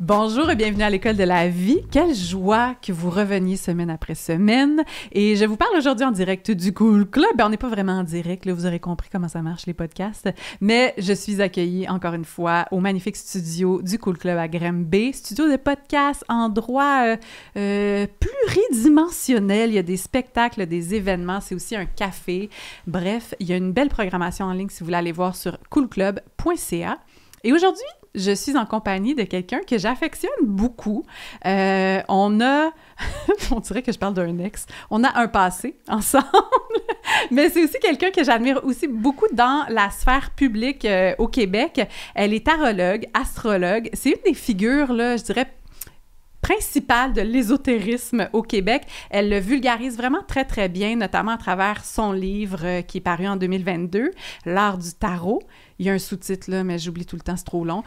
Bonjour et bienvenue à l'École de la vie. Quelle joie que vous reveniez semaine après semaine. Et je vous parle aujourd'hui en direct du Cool Club. Ben, on n'est pas vraiment en direct, là, vous aurez compris comment ça marche les podcasts. Mais je suis accueillie encore une fois au magnifique studio du Cool Club à Granby. Studio de podcast, endroit pluridimensionnel. Il y a des spectacles, des événements. C'est aussi un café. Bref, il y a une belle programmation en ligne si vous voulez aller voir sur coolclub.ca. Et aujourd'hui, je suis en compagnie de quelqu'un que j'affectionne beaucoup. On dirait que je parle d'un ex. On a un passé ensemble, mais c'est aussi quelqu'un que j'admire aussi beaucoup dans la sphère publique au Québec. Elle est tarologue, astrologue. C'est une des figures, là, je dirais, principale de l'ésotérisme au Québec. Elle le vulgarise vraiment très, très bien, notamment à travers son livre qui est paru en 2022, L'art du tarot. Il y a un sous-titre, là, mais j'oublie tout le temps, c'est trop long.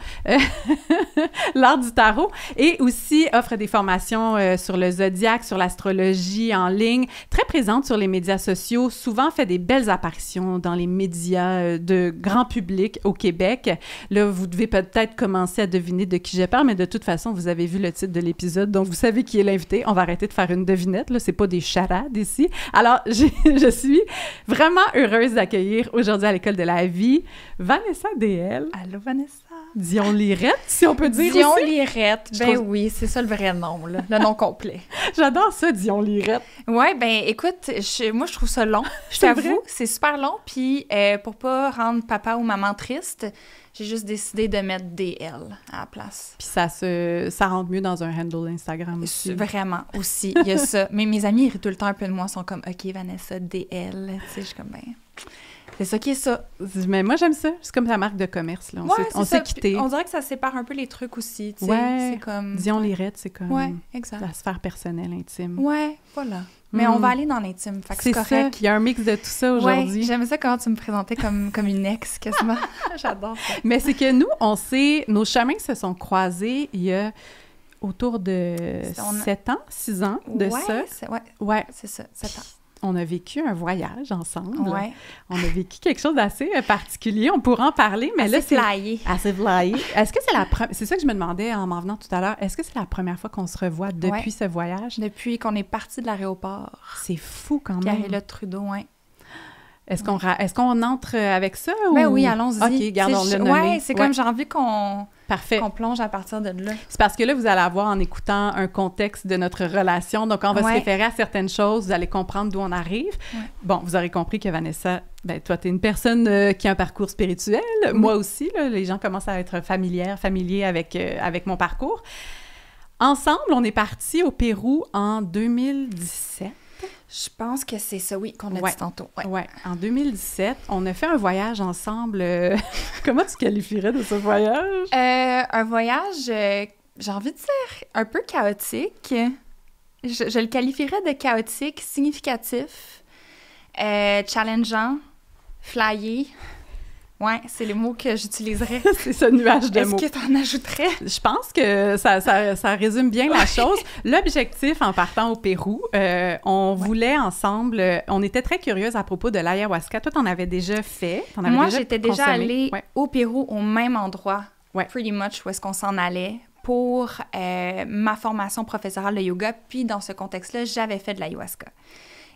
L'art du tarot. Et aussi offre des formations sur le zodiaque, sur l'astrologie en ligne. Très présente sur les médias sociaux. Souvent fait des belles apparitions dans les médias de grand public au Québec. Là, vous devez peut-être commencer à deviner de qui je parle, mais de toute façon, vous avez vu le titre de l'épisode, donc vous savez qui est l'invité. On va arrêter de faire une devinette, là. C'est pas des charades ici. Alors, je suis vraiment heureuse d'accueillir aujourd'hui à l'École de la vie Vanessa DL. Allô, Vanessa. Dion Lirette, si on peut dire Dion aussi. Lirette, oui, c'est ça le vrai nom, là, le nom complet. J'adore ça, Dion Lirette. Ouais, ben écoute, moi je trouve ça long, je t'avoue, c'est super long, puis pour pas rendre papa ou maman triste, j'ai juste décidé de mettre DL à la place. Puis ça rentre mieux dans un handle Instagram aussi. Vraiment, aussi, il y a ça. Mais mes amis, ils rient tout le temps un peu de moi, sont comme « OK, Vanessa, DL », tu sais, je suis comme « ben... » C'est ça qui est ça. Mais moi, j'aime ça. C'est comme sa marque de commerce, là. On s'est quitté. On dirait que ça sépare un peu les trucs aussi, tu sais. Ouais. C'est comme... Dion Lirette, c'est comme exact. la sphère personnelle, intime. Ouais, voilà. Mais on va aller dans l'intime, fait que c'est correct. Ça. Il y a un mix de tout ça aujourd'hui. Ouais, j'aime ça quand tu me présentais comme une ex, quasiment. J'adore ça. Mais c'est que nous, nos chemins se sont croisés il y a autour de 6 ans de ça. Ouais, c'est ça, 7 ans. On a vécu un voyage ensemble. Ouais. On a vécu quelque chose d'assez particulier. On pourra en parler, mais là, c'est... Assez flyé. Est-ce que c'est la première... C'est ça que je me demandais en m'en venant tout à l'heure. Est-ce que c'est la première fois qu'on se revoit depuis ce voyage? Depuis qu'on est parti de l'aéroport. C'est fou quand même. Pierre-Éliott Trudeau, oui. Est-ce qu'on entre avec ça? Ben oui, allons-y. OK, gardons-le nommé. Ouais, c'est comme j'ai envie qu'on plonge à partir de là. C'est parce que là, vous allez avoir, en écoutant, un contexte de notre relation. Donc, on va se référer à certaines choses. Vous allez comprendre d'où on arrive. Ouais. Bon, vous aurez compris que Vanessa, ben toi, tu es une personne qui a un parcours spirituel. Oui. Moi aussi, là, les gens commencent à être familiers avec mon parcours. Ensemble, on est partis au Pérou en 2017. Je pense que c'est ça, oui, qu'on a dit tantôt. Oui, en 2017, on a fait un voyage ensemble. Comment tu qualifierais de ce voyage? Un voyage, j'ai envie de dire, un peu chaotique. Je le qualifierais de chaotique, significatif, challengeant, flyé. Ouais, c'est les mots que j'utiliserais. C'est ce nuage de mots. Est-ce que tu en ajouterais? Je pense que ça résume bien la chose. L'objectif, en partant au Pérou, on voulait ensemble... on était très curieuses à propos de l'ayahuasca. Toi, t'en avais déjà fait. Moi, j'étais déjà allée au Pérou au même endroit, pretty much, où est-ce qu'on s'en allait, pour ma formation professorale de yoga. Puis, dans ce contexte-là, j'avais fait de l'ayahuasca.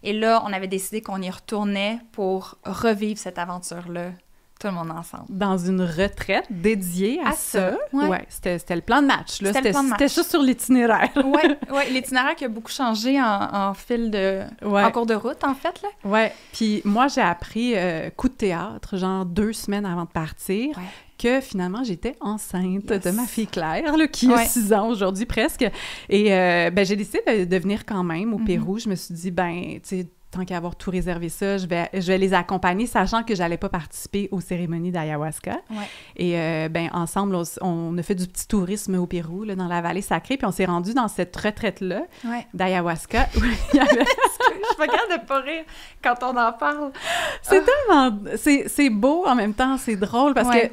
Et là, on avait décidé qu'on y retournait pour revivre cette aventure-là. Tout le monde ensemble. Dans une retraite dédiée à ça. Ouais. C'était le plan de match. Là. C'était juste sur l'itinéraire. Oui, l'itinéraire qui a beaucoup changé en cours de route, en fait. Oui, puis moi, j'ai appris coup de théâtre, genre 2 semaines avant de partir, que finalement, j'étais enceinte de ma fille Claire, là, qui a 6 ans aujourd'hui presque. Et j'ai décidé de venir quand même au Pérou. Je me suis dit, tu sais, tant qu'à avoir tout réservé ça, je vais les accompagner, sachant que j'allais pas participer aux cérémonies d'ayahuasca. Ouais. Et ensemble, on a fait du petit tourisme au Pérou, là, dans la vallée sacrée, puis on s'est rendu dans cette retraite-là d'ayahuasca. Je suis pas capable de pas rire quand on en parle. C'est tellement... C'est beau, en même temps, c'est drôle, parce que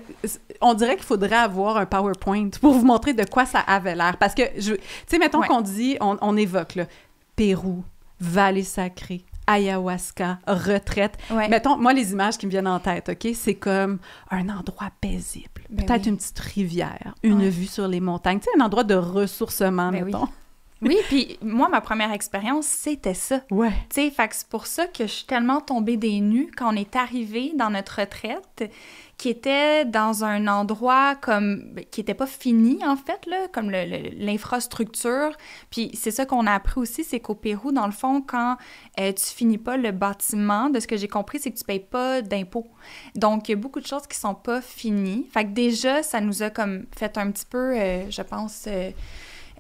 on dirait qu'il faudrait avoir un PowerPoint pour vous montrer de quoi ça avait l'air. Parce que, tu sais, mettons qu'on dit, on évoque, là, Pérou, vallée sacrée, ayahuasca, retraite. Ouais. Mettons, moi, les images qui me viennent en tête, OK? C'est comme un endroit paisible. Peut-être une petite rivière, une vue sur les montagnes. Tu sais, un endroit de ressourcement, mettons. Oui, puis moi, ma première expérience, c'était ça. Ouais. Tu sais, fait que c'est pour ça que je suis tellement tombée des nues quand on est arrivé dans notre retraite, qui était dans un endroit qui était pas fini, en fait, là, comme l'infrastructure. Puis c'est ça qu'on a appris aussi, c'est qu'au Pérou, dans le fond, quand tu finis pas le bâtiment, de ce que j'ai compris, c'est que tu payes pas d'impôts. Donc, il y a beaucoup de choses qui sont pas finies. Fait que déjà, ça nous a comme fait un petit peu, je pense...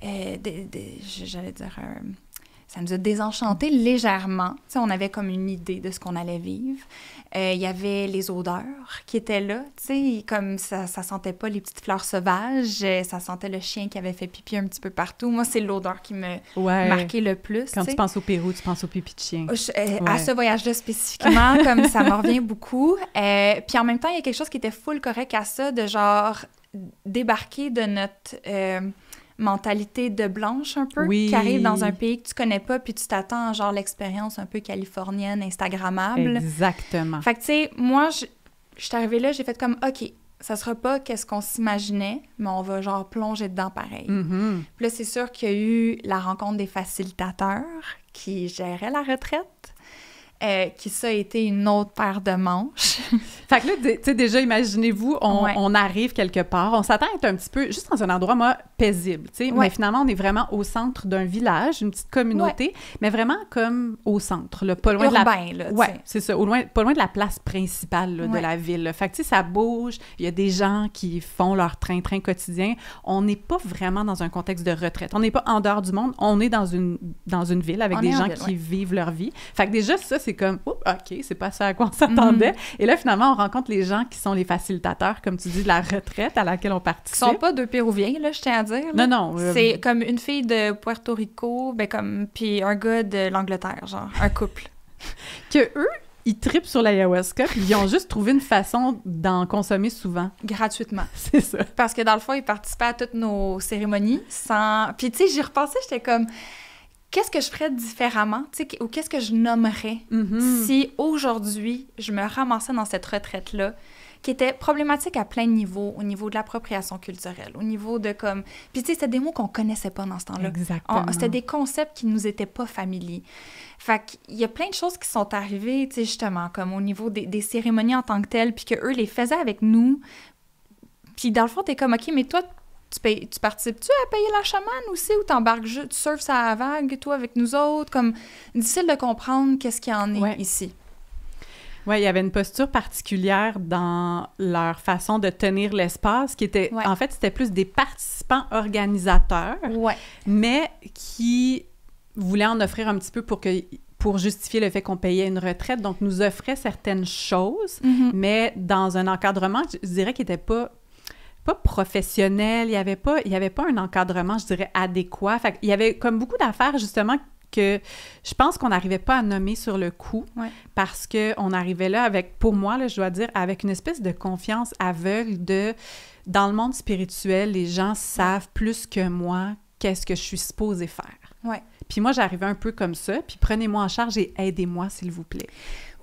j'allais dire, ça nous a désenchanté légèrement. Tu sais, on avait comme une idée de ce qu'on allait vivre. Il y avait les odeurs qui étaient là, tu sais, comme ça sentait pas les petites fleurs sauvages, ça sentait le chien qui avait fait pipi un petit peu partout. Moi, c'est l'odeur qui me marquait le plus. Quand tu penses au Pérou, tu penses au pipi de chien. À ce voyage-là spécifiquement, comme ça me revient beaucoup. Puis en même temps, il y a quelque chose qui était full correct à ça, de genre débarquer de notre... mentalité de blanche un peu, qui arrive dans un pays que tu connais pas, puis tu t'attends à genre l'expérience un peu californienne, instagrammable. Exactement. Fait que tu sais, moi, je suis arrivée là, j'ai fait comme, OK, ça sera pas qu'est-ce qu'on s'imaginait, mais on va genre plonger dedans pareil. Mm-hmm. Puis là, c'est sûr qu'il y a eu la rencontre des facilitateurs qui géraient la retraite. Qui ça a été une autre paire de manches. Fait que là, tu sais, déjà, imaginez-vous, on arrive quelque part, on s'attend à être un petit peu, juste dans un endroit, moi, paisible, tu sais, mais finalement, on est vraiment au centre d'un village, une petite communauté, mais vraiment comme au centre, là, pas loin urbain, de la... là, c'est ça, pas loin de la place principale là, de la ville. Là. Fait que, tu sais, ça bouge, il y a des gens qui font leur train-train quotidien. On n'est pas vraiment dans un contexte de retraite. On n'est pas en dehors du monde, on est dans une ville avec des gens qui vivent leur vie. Fait que déjà, ça, c'est comme, OK, c'est pas ça à quoi on s'attendait. Mm-hmm. Et là, finalement, on rencontre les gens qui sont les facilitateurs, comme tu dis, de la retraite à laquelle on participe. Ils sont pas deux Péruviens, là, je tiens à dire. Là. Non. C'est comme une fille de Puerto Rico, puis un gars de l'Angleterre, genre, un couple. Que eux, ils trippent sur l'ayahuasca, puis ils ont juste trouvé une façon d'en consommer souvent. Gratuitement. C'est ça. Parce que dans le fond, ils participaient à toutes nos cérémonies sans... Puis tu sais, j'y repensais, j'étais comme... Qu'est-ce que je ferais différemment, tu sais, ou qu'est-ce que je nommerais si aujourd'hui, je me ramassais dans cette retraite-là, qui était problématique à plein de niveaux, au niveau de l'appropriation culturelle, au niveau de comme... Puis tu sais, c'était des mots qu'on connaissait pas dans ce temps-là. Exactement. C'était des concepts qui nous étaient pas familiers. Fait qu'il y a plein de choses qui sont arrivées, tu sais, justement, comme au niveau des cérémonies en tant que telles, puis qu'eux les faisaient avec nous. Puis dans le fond, t'es comme, OK, mais toi... Tu participes-tu à payer la chamane aussi ou t'embarques juste, tu surfes à la vague, toi, avec nous autres? Comme, difficile de comprendre qu'est-ce qu'il y en est ici. Oui, il y avait une posture particulière dans leur façon de tenir l'espace qui était... En fait, c'était plus des participants organisateurs, mais qui voulaient en offrir un petit peu pour justifier le fait qu'on payait une retraite. Donc, nous offraient certaines choses, mais dans un encadrement, je dirais, qui n'était pas professionnel, il y avait pas un encadrement, je dirais, adéquat. Fait qu'il y avait comme beaucoup d'affaires, justement, que je pense qu'on n'arrivait pas à nommer sur le coup, parce qu'on arrivait là avec, pour moi, là, je dois dire, avec une espèce de confiance aveugle dans le monde spirituel, les gens savent plus que moi qu'est-ce que je suis supposée faire. Puis moi, j'arrivais un peu comme ça, puis prenez-moi en charge et aidez-moi, s'il vous plaît.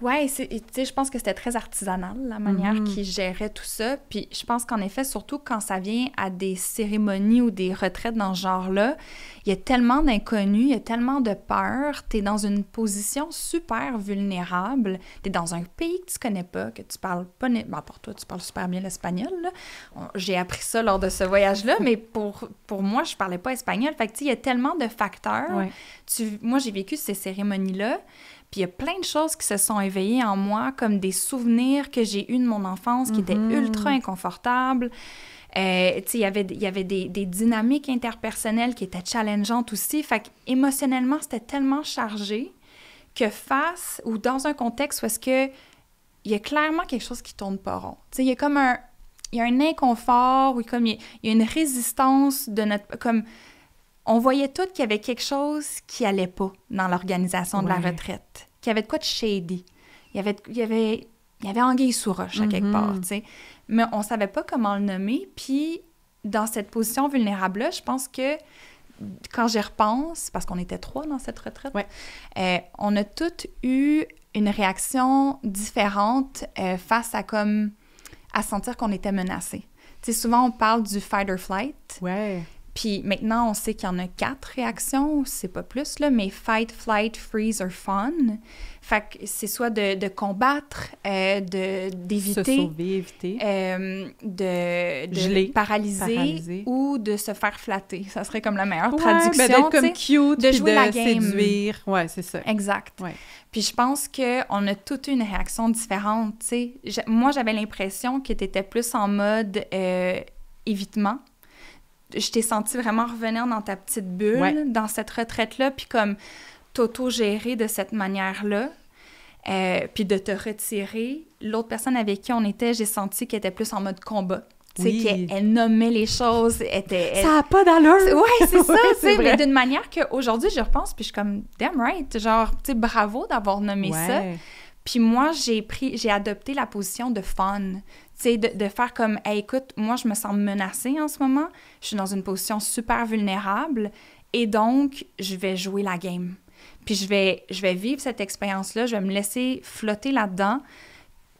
Oui, tu sais, je pense que c'était très artisanal, la manière qu'ils géraient tout ça. Puis je pense qu'en effet, surtout quand ça vient à des cérémonies ou des retraites dans ce genre-là, il y a tellement d'inconnus, il y a tellement de peur. T'es dans une position super vulnérable. T'es dans un pays que tu connais pas, que tu parles pas... pour toi, tu parles super bien l'espagnol, là. J'ai appris ça lors de ce voyage-là, mais pour moi, je parlais pas espagnol. Fait que, tu sais, il y a tellement de facteurs. Moi, j'ai vécu ces cérémonies-là. Puis il y a plein de choses qui se sont éveillées en moi, comme des souvenirs que j'ai eus de mon enfance qui étaient ultra inconfortables. Tu sais, il y avait des dynamiques interpersonnelles qui étaient challengeantes aussi. Fait qu'émotionnellement, c'était tellement chargé que face ou dans un contexte où est-ce que il y a clairement quelque chose qui tourne pas rond. Tu sais, il y a comme il y a un inconfort ou comme il y a une résistance de notre... Comme, on voyait tout qu'il y avait quelque chose qui allait pas dans l'organisation de la retraite, qu'il y avait de quoi de shady. Il y avait anguille sous roche à quelque part, tu sais. Mais on savait pas comment le nommer. Puis, dans cette position vulnérable-là, je pense que quand j'y repense, parce qu'on était 3 dans cette retraite, on a toutes eu une réaction différente face à sentir qu'on était menacé. Tu sais, souvent, on parle du fight or flight. Ouais. Puis maintenant, on sait qu'il y en a 4 réactions, c'est pas plus, là, mais fight, flight, freeze or fawn. Fait que c'est soit de combattre, d'éviter... Se sauver, éviter. De geler, paralyser ou de se faire flatter. Ça serait comme la meilleure traduction. D'être comme cute, de jouer la game. Séduire. Ouais, c'est ça. Exact. Ouais. Puis je pense qu'on a toute une réaction différente, tu sais. Moi, j'avais l'impression que tu étais plus en mode évitement. Je t'ai senti vraiment revenir dans ta petite bulle, dans cette retraite-là, puis comme t'auto-gérer de cette manière-là, puis de te retirer. L'autre personne avec qui on était, j'ai senti qu'elle était plus en mode combat. Tu sais, qu'elle nommait les choses, ça n'a pas d'allure! Ouais, c'est ça, tu sais, mais d'une manière qu'aujourd'hui, je repense, puis je suis comme, damn right, genre, tu sais, bravo d'avoir nommé ça. Puis moi, j'ai adopté la position de fun. Tu sais, de faire comme, hey, écoute, moi, je me sens menacée en ce moment. Je suis dans une position super vulnérable. Et donc, je vais jouer la game. Puis je vais vivre cette expérience-là. Je vais me laisser flotter là-dedans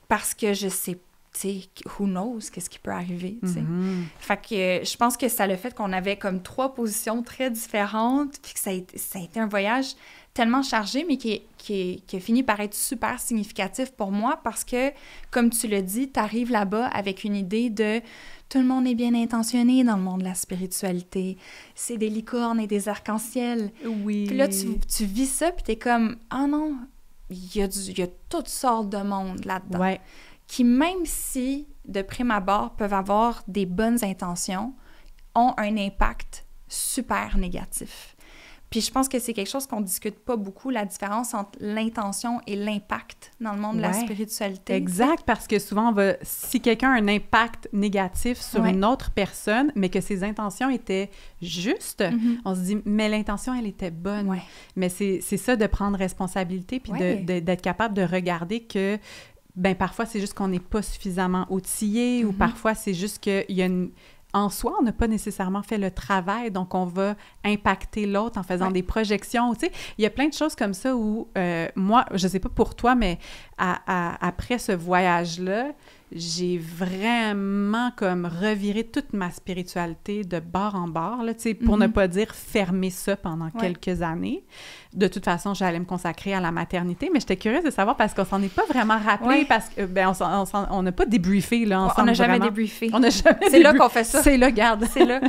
parce que je sais, tu sais, who knows, qu'est-ce qui peut arriver, tu sais. Mm-hmm. Fait que je pense que ça a le fait qu'on avait comme 3 positions très différentes, puis que ça a été un voyage tellement chargé, mais qui a fini par être super significatif pour moi parce que, comme tu le dis, t'arrives là-bas avec une idée de tout le monde est bien intentionné dans le monde de la spiritualité. C'est des licornes et des arcs-en-ciel. Oui. Puis là, tu vis ça, puis t'es comme, ah non, il y a toutes sortes de monde là-dedans. Ouais. Qui, même si, de prime abord, peuvent avoir des bonnes intentions, ont un impact super négatif. Puis je pense que c'est quelque chose qu'on discute pas beaucoup, la différence entre l'intention et l'impact dans le monde de la spiritualité. Exact, parce que souvent, si quelqu'un a un impact négatif sur une autre personne, mais que ses intentions étaient justes, on se dit, mais l'intention, elle était bonne. Ouais. Mais c'est ça, de prendre responsabilité, puis d'être capable de regarder que, ben parfois, c'est juste qu'on n'est pas suffisamment outillé, ou parfois, c'est juste qu'il y a en soi, on n'a pas nécessairement fait le travail, donc on va impacter l'autre en faisant des projections. Tu sais, il y a plein de choses comme ça où, moi, je sais pas pour toi, mais après ce voyage-là, j'ai vraiment comme reviré toute ma spiritualité de bord en bord, là, tu sais, pour ne pas dire fermer ça pendant quelques années. De toute façon, j'allais me consacrer à la maternité, mais j'étais curieuse de savoir parce qu'on s'en est pas vraiment rappelé, parce que, ben, on n'a pas débriefé, là, ensemble. On n'a jamais débriefé. On n'a jamais C'est là qu'on fait ça. C'est là, garde. C'est là.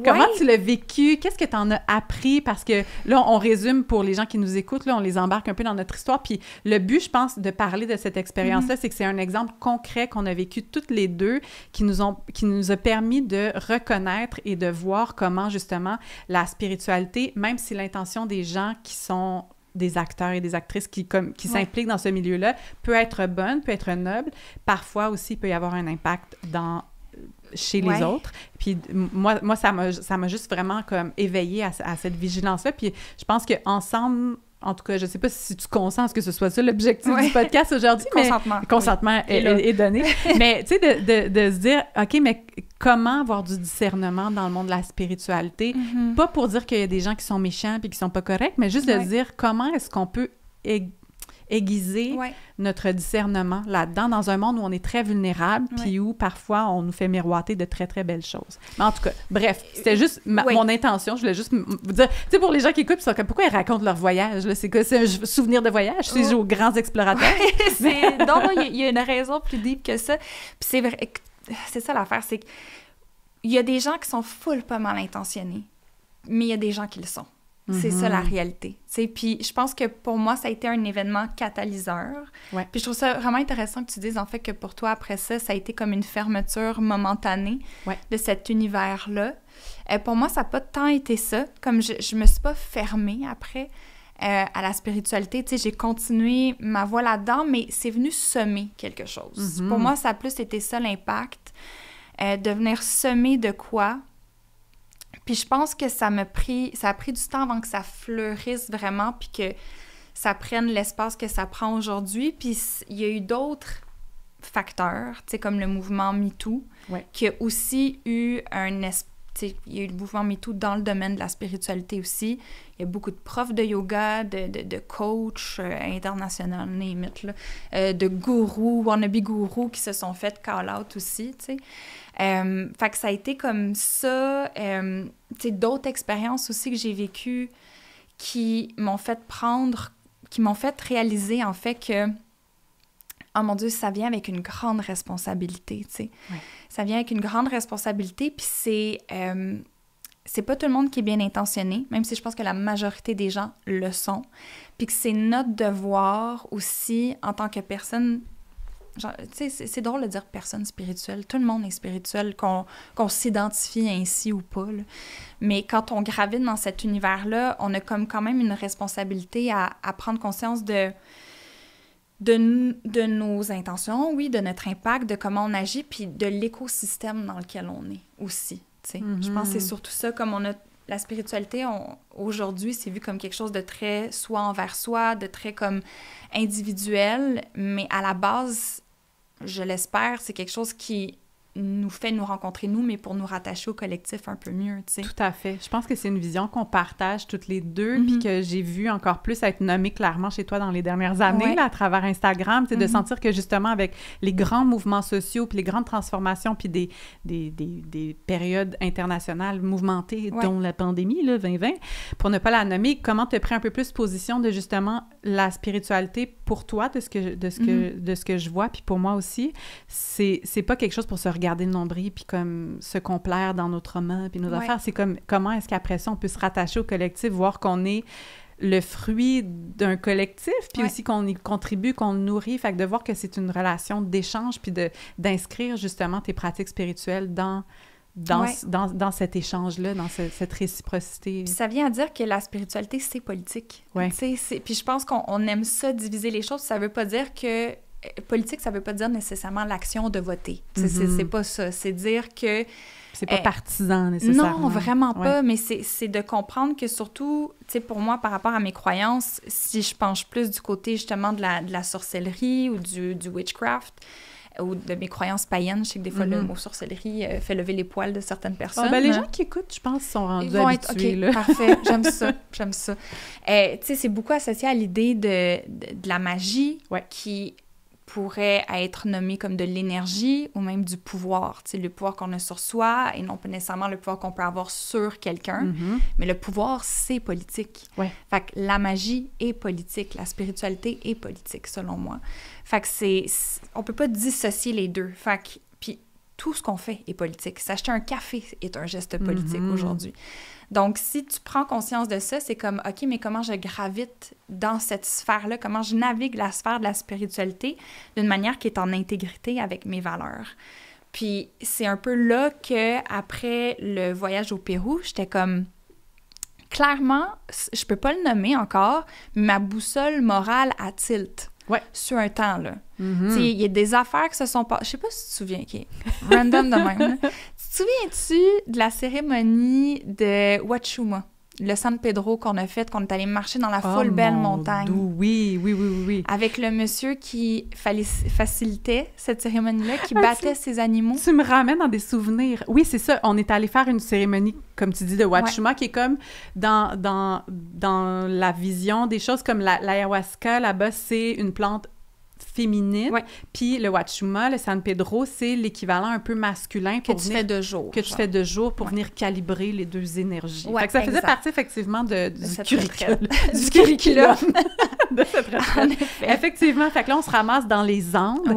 Comment tu l'as vécu? Qu'est-ce que tu en as appris? Parce que là, on résume pour les gens qui nous écoutent, là, on les embarque un peu dans notre histoire, puis le but, je pense, de parler de cette expérience-là, c'est que c'est un exemple concret qu'on a vécu toutes les deux, qui nous a permis de reconnaître et de voir comment, justement, la spiritualité, même si l'intention des gens qui sont des acteurs et des actrices qui s'impliquent dans ce milieu-là, peut être bonne, peut être noble, parfois aussi, il peut y avoir un impact chez les autres. Puis moi ça m'a juste vraiment comme éveillée à cette vigilance-là. Puis je pense qu'ensemble, en tout cas, je sais pas si tu consens à ce que ce soit ça l'objectif du podcast aujourd'hui, mais consentement est donné. Mais tu sais, de se dire, OK, mais comment avoir du discernement dans le monde de la spiritualité? Pas pour dire qu'il y a des gens qui sont méchants puis qui sont pas corrects, mais juste de se dire comment est-ce qu'on peut aiguiser notre discernement là-dedans, dans un monde où on est très vulnérable, puis où parfois on nous fait miroiter de très, très belles choses. Mais en tout cas, bref, c'était juste mon intention. Je voulais juste vous dire, tu sais, pour les gens qui écoutent, ils sont comme, pourquoi ils racontent leur voyage? Là? C'est quoi? C'est un souvenir de voyage? C'est aux grands explorateurs? Non, il y a une raison plus deep que ça. Puis c'est vrai, c'est ça l'affaire, c'est qu'il y a des gens qui sont full pas mal intentionnés, mais il y a des gens qui le sont. C'est ça la réalité. Puis je pense que pour moi, ça a été un événement catalyseur. Puis je trouve ça vraiment intéressant que tu dises en fait que pour toi, après ça, ça a été comme une fermeture momentanée de cet univers-là. Pour moi, ça n'a pas tant été ça. Comme je me suis pas fermée après à la spiritualité. Tu sais, j'ai continué ma voie là-dedans, mais c'est venu semer quelque chose. Pour moi, ça a plus été ça l'impact. De venir semer de quoi? Puis je pense que ça a pris du temps avant que ça fleurisse vraiment, puis que ça prenne l'espace que ça prend aujourd'hui. Puis il y a eu d'autres facteurs, tu sais, comme le mouvement MeToo, qui a aussi eu sais, il y a eu le mouvement MeToo dans le domaine de la spiritualité aussi. Il y a beaucoup de profs de yoga, de coachs internationaux, de gourous, wannabe gourous qui se sont fait call-out aussi, tu sais. Fait que ça a été comme ça. Tu sais, d'autres expériences aussi que j'ai vécues qui m'ont fait réaliser, en fait, que oh mon Dieu, ça vient avec une grande responsabilité, tu sais. Ouais. Ça vient avec une grande responsabilité, puis c'est pas tout le monde qui est bien intentionné, même si je pense que la majorité des gens le sont, puis que c'est notre devoir aussi, en tant que personne, genre, tu sais, c'est drôle de dire personne spirituelle, tout le monde est spirituel, qu'on s'identifie ainsi ou pas, là. Mais quand on gravite dans cet univers-là, on a comme quand même une responsabilité à prendre conscience de nos intentions, oui, de notre impact, de comment on agit, puis de l'écosystème dans lequel on est aussi, tu sais. Mm-hmm. Je pense que c'est surtout ça, comme on a la spiritualité, aujourd'hui, c'est vu comme quelque chose de très soi envers soi, de très comme individuel, mais à la base, je l'espère, c'est quelque chose qui nous fait nous rencontrer nous, mais pour nous rattacher au collectif un peu mieux, tu sais. Tout à fait. Je pense que c'est une vision qu'on partage toutes les deux, puis que j'ai vu encore plus être nommée clairement chez toi dans les dernières années, là, à travers Instagram, tu sais, de sentir que justement avec les grands mouvements sociaux, puis les grandes transformations, puis des périodes internationales mouvementées, dont la pandémie, là, 2020, pour ne pas la nommer, comment tu as pris un peu plus position de justement la spiritualité pour toi, de ce que je vois, puis pour moi aussi, c'est pas quelque chose pour se regarder le nombril puis comme se complaire dans notre roman puis nos affaires. C'est comme comment est-ce qu'après ça, on peut se rattacher au collectif, voir qu'on est le fruit d'un collectif, puis aussi qu'on y contribue, qu'on le nourrit. Fait que de voir que c'est une relation d'échange puis d'inscrire justement tes pratiques spirituelles dans cet échange-là, dans cette réciprocité. Puis ça vient à dire que la spiritualité, c'est politique. Puis je pense qu'on aime ça, diviser les choses. Ça veut pas dire que politique, ça veut pas dire nécessairement l'action de voter. C'est pas ça. C'est dire que... C'est pas partisan, nécessairement. Non, vraiment pas, mais c'est de comprendre que surtout, tu sais, pour moi, par rapport à mes croyances, si je penche plus du côté, justement, de la sorcellerie ou du witchcraft, ou de mes croyances païennes, je sais que des fois, le mot sorcellerie fait lever les poils de certaines personnes. Les gens qui écoutent, je pense, sont rendus habitués. Là. Parfait, j'aime ça. Tu sais, c'est beaucoup associé à l'idée de la magie qui pourrait être nommé comme de l'énergie ou même du pouvoir, tu sais, le pouvoir qu'on a sur soi et non pas nécessairement le pouvoir qu'on peut avoir sur quelqu'un, mais le pouvoir, c'est politique. Fait que la magie est politique, la spiritualité est politique, selon moi. Fait que on peut pas dissocier les deux. Fait que, puis tout ce qu'on fait est politique. S'acheter un café est un geste politique aujourd'hui. Donc, si tu prends conscience de ça, c'est comme, OK, mais comment je gravite dans cette sphère-là? Comment je navigue la sphère de la spiritualité d'une manière qui est en intégrité avec mes valeurs? Puis, c'est un peu là qu'après le voyage au Pérou, j'étais comme, clairement, je peux pas le nommer encore, mais ma boussole morale à tilt. Sur un temps, là. Il y a des affaires qui se sont passées... Je sais pas si tu te souviens, OK? Random de même, là. Tu te souviens-tu de la cérémonie de Huachuma? Le San Pedro qu'on a fait, qu'on est allé marcher dans la foule belle montagne. Oui. Avec le monsieur qui facilitait cette cérémonie-là, qui battait ses animaux. Tu me ramènes dans des souvenirs. Oui, c'est ça. On est allé faire une cérémonie, comme tu dis, de Huachuma, qui est comme dans la vision des choses comme l'ayahuasca, là-bas, c'est une plante féminine, puis le Huachuma, le San Pedro, c'est l'équivalent un peu masculin que tu fais de jour. Que tu fais de jour pour venir calibrer les deux énergies. Fait que ça faisait partie, effectivement, du curriculum de cette retraite. Effectivement. Fait que là, on se ramasse dans les Andes.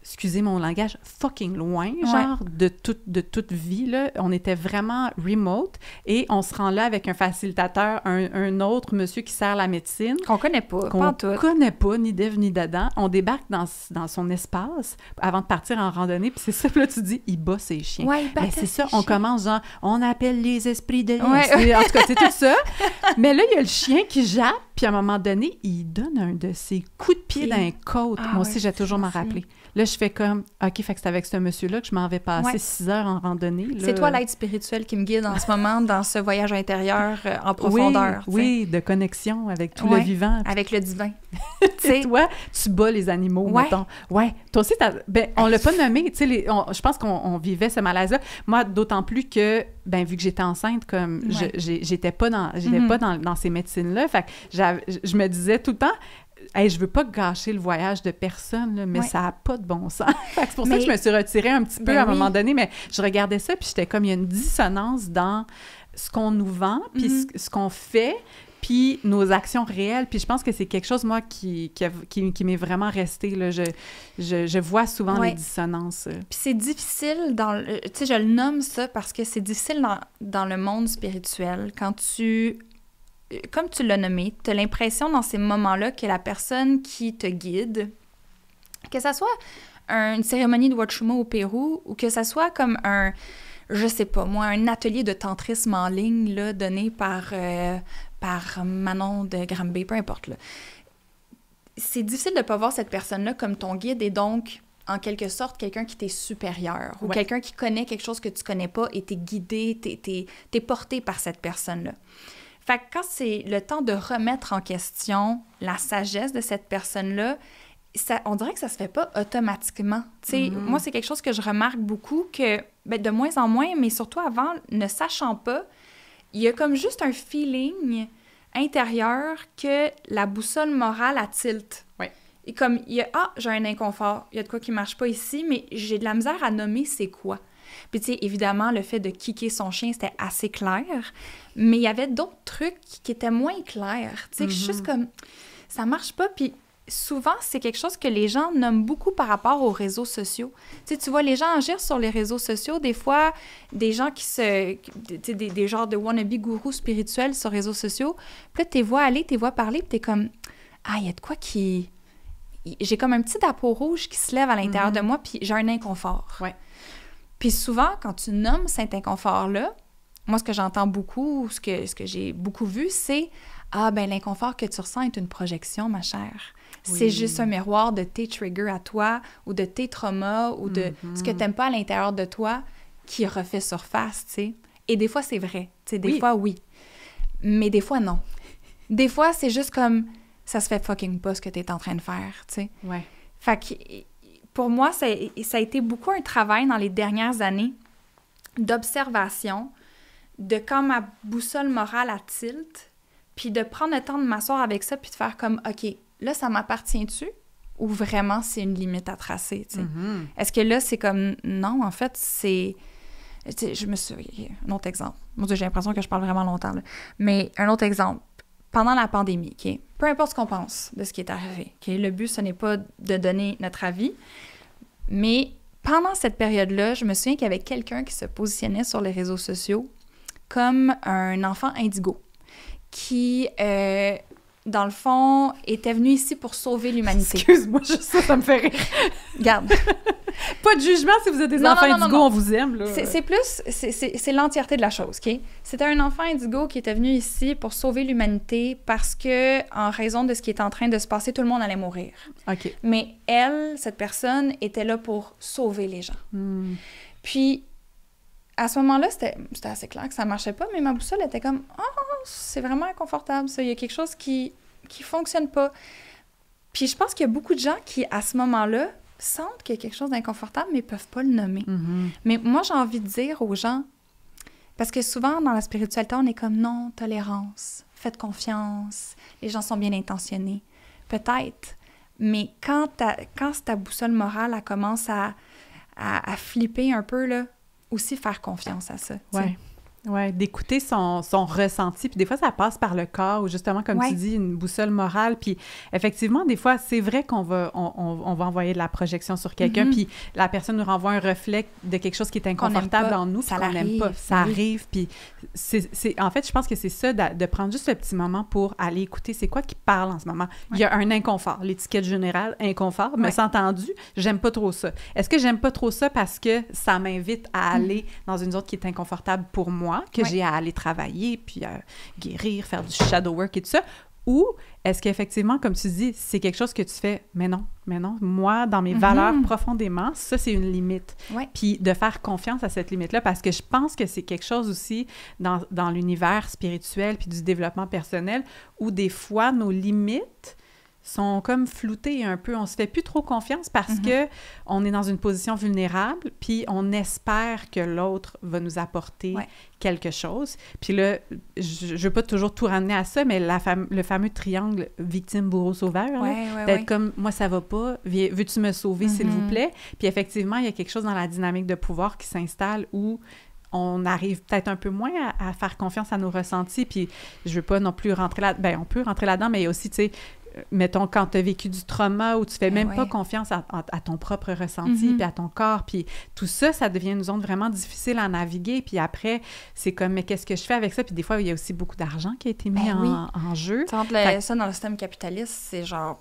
Excusez mon langage, fucking loin, genre, de toute vie, là. On était vraiment remote et on se rend là avec un facilitateur, un autre monsieur qui sert la médecine. Qu'on connaît pas, connaît pas, ni d'Ève ni d'Adam. On débarque dans son espace avant de partir en randonnée, puis c'est ça, là, tu dis, il bat ses chiens. Mais c'est ça, on commence genre, on appelle les esprits de l'air. En tout cas, c'est tout ça. Mais là, il y a le chien qui jappe, puis à un moment donné, il donne un de ses coups de pied dans les côtes. Moi aussi, j'ai toujours m'en rappelé. Là, je fais comme, OK, fait que c'est avec ce monsieur-là que je m'en vais passer 6 heures en randonnée. Là. C'est toi l'aide spirituelle qui me guide en ce moment dans ce voyage intérieur en profondeur. Oui, de connexion avec tout le vivant. Avec le divin. Et toi, tu bats les animaux, mettons. Ouais. Toi aussi, on l'a pas nommé, tu sais, je pense qu'on vivait ce malaise-là. Moi, d'autant plus que, vu que j'étais enceinte, comme, j'étais pas dans ces médecines-là, fait que je me disais tout le temps, hey, je veux pas gâcher le voyage de personne, là, mais ça n'a pas de bon sens. C'est pour ça que je me suis retirée un petit peu à un moment donné, mais je regardais ça, puis j'étais comme, il y a une dissonance dans ce qu'on nous vend, puis ce qu'on fait, puis nos actions réelles. Puis je pense que c'est quelque chose, moi, qui m'est vraiment resté, là. Je vois souvent les dissonances. Puis c'est difficile tu sais, je le nomme ça parce que c'est difficile dans le monde spirituel, quand comme tu l'as nommé, tu as l'impression dans ces moments-là que la personne qui te guide, que ça soit une cérémonie de Wachuma au Pérou ou que ça soit comme je sais pas moi, un atelier de tantrisme en ligne là, donné par Manon de Granby, peu importe. Là. C'est difficile de ne pas voir cette personne-là comme ton guide et donc, en quelque sorte, quelqu'un qui t'est supérieur ou quelqu'un qui connaît quelque chose que tu connais pas et t'es guidé, t'es porté par cette personne-là. Fait que quand c'est le temps de remettre en question la sagesse de cette personne-là, on dirait que ça se fait pas automatiquement. Tu sais, moi, c'est quelque chose que je remarque beaucoup, que de moins en moins, mais surtout avant, ne sachant pas, il y a comme juste un feeling intérieur que la boussole morale, elle tilt. Ouais. Et comme, j'ai un inconfort, il y a de quoi qui marche pas ici, mais j'ai de la misère à nommer c'est quoi. Puis, tu sais, évidemment, le fait de kicker son chien, c'était assez clair, mais il y avait d'autres trucs qui étaient moins clairs. Tu sais, juste comme, ça marche pas. Puis, souvent, c'est quelque chose que les gens nomment beaucoup par rapport aux réseaux sociaux. Tu sais, tu vois les gens agir sur les réseaux sociaux, des fois, des gens tu sais, des genres de wannabe gourous spirituels sur les réseaux sociaux. Puis là, t'es vois aller, t'es vois parler, puis t'es comme, il y a de quoi qui... J'ai comme un petit drapeau rouge qui se lève à l'intérieur de moi, puis j'ai un inconfort. Ouais. Puis souvent, quand tu nommes cet inconfort-là, moi, ce que j'entends beaucoup, ce que j'ai beaucoup vu, c'est « l'inconfort que tu ressens est une projection, ma chère. Oui. C'est juste un miroir de tes triggers à toi ou de tes traumas ou de ce que t'aimes pas à l'intérieur de toi qui refait surface, tu sais. Et des fois, c'est vrai. Tu sais, des fois, oui. Mais des fois, non. Des fois, c'est juste comme ça se fait fucking pas ce que t'es en train de faire, tu sais. Ouais. Fait que pour moi, ça a été beaucoup un travail dans les dernières années d'observation, de quand ma boussole morale a tilt, puis de prendre le temps de m'asseoir avec ça, puis de faire comme, OK, là, ça m'appartient-tu? Ou vraiment, c'est une limite à tracer, tu sais? Est-ce que là, c'est comme, non, en fait, c'est... Tu sais, je me suis... Un autre exemple. Mon Dieu, j'ai l'impression que je parle vraiment longtemps, là. Mais un autre exemple. Pendant la pandémie, OK? Peu importe ce qu'on pense de ce qui est arrivé, OK? Le but, ce n'est pas de donner notre avis, mais pendant cette période-là, je me souviens qu'il y avait quelqu'un qui se positionnait sur les réseaux sociaux comme un enfant indigo qui, dans le fond, était venu ici pour sauver l'humanité. Excuse-moi, juste ça me fait rire. Regarde. Pas de jugement si vous êtes des enfants indigo, on vous aime, là. C'est l'entièreté de la chose, OK? C'était un enfant indigo qui était venu ici pour sauver l'humanité parce que, en raison de ce qui est en train de se passer, tout le monde allait mourir. OK. Mais elle, cette personne, était là pour sauver les gens. Puis, à ce moment-là, c'était assez clair que ça marchait pas, mais ma boussole était comme « Oh, c'est vraiment inconfortable, ça. Il y a quelque chose qui fonctionne pas. » Puis je pense qu'il y a beaucoup de gens qui, à ce moment-là, sentent qu'il y a quelque chose d'inconfortable, mais peuvent pas le nommer. Mais moi, j'ai envie de dire aux gens, parce que souvent, dans la spiritualité, on est comme « Non, tolérance, faites confiance, les gens sont bien intentionnés. » Peut-être, mais quand ta boussole morale, elle commence à flipper un peu, là, aussi faire confiance à ça. Oui, d'écouter son ressenti. Puis des fois, ça passe par le corps, ou justement, comme tu dis, une boussole morale. Puis effectivement, des fois, c'est vrai qu'on va envoyer de la projection sur quelqu'un, puis la personne nous renvoie un reflet de quelque chose qui est inconfortable en nous, qu'on n'aime pas. Ça arrive, puis en fait, je pense que c'est ça, de prendre juste le petit moment pour aller écouter c'est quoi qui parle en ce moment. Il y a un inconfort. L'étiquette générale, inconfort, mais c'est entendu, j'aime pas trop ça. Est-ce que j'aime pas trop ça parce que ça m'invite à aller dans une zone qui est inconfortable pour moi, que j'ai à aller travailler, puis guérir, faire du shadow work et tout ça, Ou est-ce qu'effectivement, comme tu dis, c'est quelque chose que tu fais, mais non, moi, dans mes valeurs profondément, ça, c'est une limite. Ouais. Puis de faire confiance à cette limite-là, parce que je pense que c'est quelque chose aussi dans l'univers spirituel puis du développement personnel, où des fois, nos limites sont comme floutées un peu. On se fait plus trop confiance parce que on est dans une position vulnérable, puis on espère que l'autre va nous apporter quelque chose. Puis là, je veux pas toujours tout ramener à ça, mais le fameux triangle victime-bourreau-sauveur, d'être comme « moi, ça va pas, veux-tu me sauver, s'il vous plaît? » Puis effectivement, il y a quelque chose dans la dynamique de pouvoir qui s'installe où on arrive peut-être un peu moins à faire confiance à nos ressentis, puis je veux pas non plus rentrer là... Ben, on peut rentrer là-dedans, mais il y a aussi, tu sais, mettons, quand tu as vécu du trauma où tu fais même pas confiance à ton propre ressenti, puis à ton corps, puis tout ça, ça devient une zone vraiment difficile à naviguer, puis après, c'est comme, mais qu'est-ce que je fais avec ça? Puis des fois, il y a aussi beaucoup d'argent qui a été mis en jeu. Ça, dans le système capitaliste, c'est genre...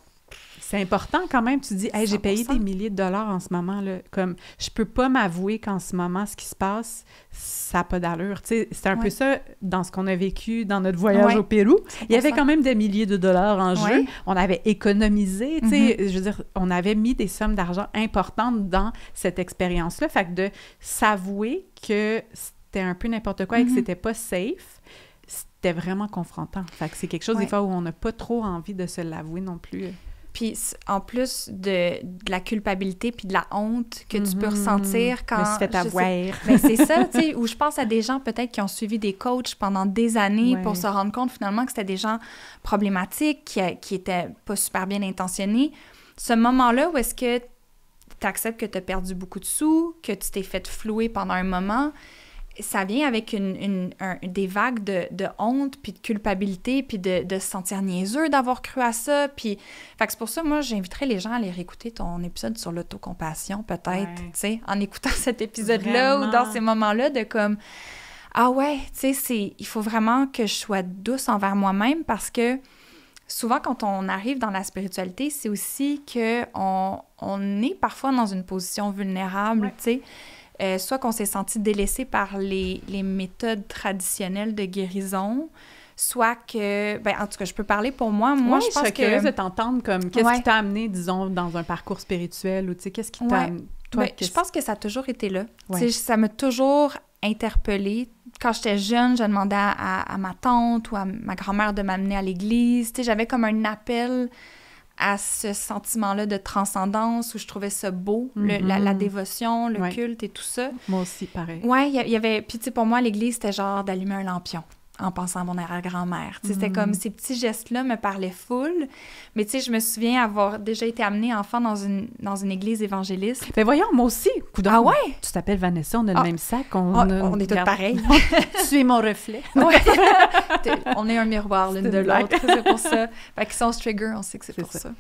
C'est important quand même, tu dis, hey, j'ai payé des milliers de dollars en ce moment, là, comme, je peux pas m'avouer qu'en ce moment, ce qui se passe, ça n'a pas d'allure. Tu sais, c'est un peu ça dans ce qu'on a vécu dans notre voyage au Pérou. Il y avait quand même des milliers de dollars en jeu. On avait économisé, tu sais, je veux dire, on avait mis des sommes d'argent importantes dans cette expérience-là. Fait que de s'avouer que c'était un peu n'importe quoi et que c'était pas safe, c'était vraiment confrontant. Fait que c'est quelque chose, des fois, où on n'a pas trop envie de se l'avouer non plus. Puis en plus de la culpabilité puis de la honte que tu peux ressentir quand... Je me suis fait avoir. Ben c'est ça, tu sais, où je pense à des gens peut-être qui ont suivi des coachs pendant des années pour se rendre compte finalement que c'était des gens problématiques, qui étaient pas super bien intentionnés. Ce moment-là où est-ce que tu acceptes que tu as perdu beaucoup de sous, que tu t'es fait flouer pendant un moment... ça vient avec des vagues de honte, puis de culpabilité, puis de se sentir niaiseux d'avoir cru à ça. Puis, fait que c'est pour ça, moi, j'inviterais les gens à aller réécouter ton épisode sur l'autocompassion, peut-être, tu sais, en écoutant cet épisode-là ou dans ces moments-là de comme, ah ouais, tu sais, il faut vraiment que je sois douce envers moi-même parce que souvent, quand on arrive dans la spiritualité, c'est aussi qu'on est parfois dans une position vulnérable, tu sais. Soit qu'on s'est senti délaissé par les méthodes traditionnelles de guérison, soit que... Ben, en tout cas, je peux parler pour moi. Moi, je pense que... serais curieuse de t'entendre comme qu'est-ce qui t'a amené, disons, dans un parcours spirituel ou, tu sais, qu'est-ce qui t'a... Je pense que ça a toujours été là. Tu sais, ça m'a toujours interpellée. Quand j'étais jeune, je demandais à ma tante ou à ma grand-mère de m'amener à l'église. Tu sais, j'avais comme un appel à ce sentiment-là de transcendance où je trouvais ça beau, la dévotion, le culte et tout ça. Moi aussi, pareil. Ouais, il y avait... Puis, tu sais, pour moi, l'église, c'était genre d'allumer un lampion en pensant à mon arrière-grand-mère. Tu sais, c'était comme... Ces petits gestes-là me parlaient full. Mais, tu sais, je me souviens avoir déjà été amenée enfant dans une église évangéliste. Ben voyons, moi aussi! Coudonc, ah ouais? Tu t'appelles Vanessa, on a le même sac. On est toutes pareilles. Tu es mon reflet. On est un miroir l'une de l'autre, c'est pour ça. Fait qu'ils sont trigger, on sait que c'est pour ça.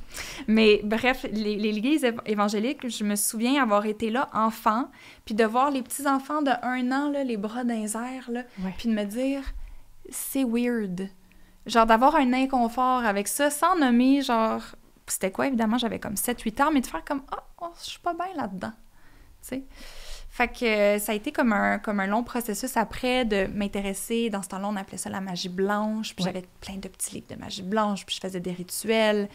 Mais bref, l'église évangélique, je me souviens avoir été là enfant, puis de voir les petits-enfants de 1 an, là, les bras dans les airs, là, puis de me dire... c'est weird. Genre, d'avoir un inconfort avec ça, sans nommer, genre... C'était quoi, évidemment? J'avais comme 7-8 ans, mais de faire comme « Ah, je suis pas bien là-dedans. » Tu sais? Fait que ça a été comme un long processus après de m'intéresser. Dans ce temps-là, on appelait ça la magie blanche. Puis j'avais plein de petits livres de magie blanche, puis je faisais des rituels.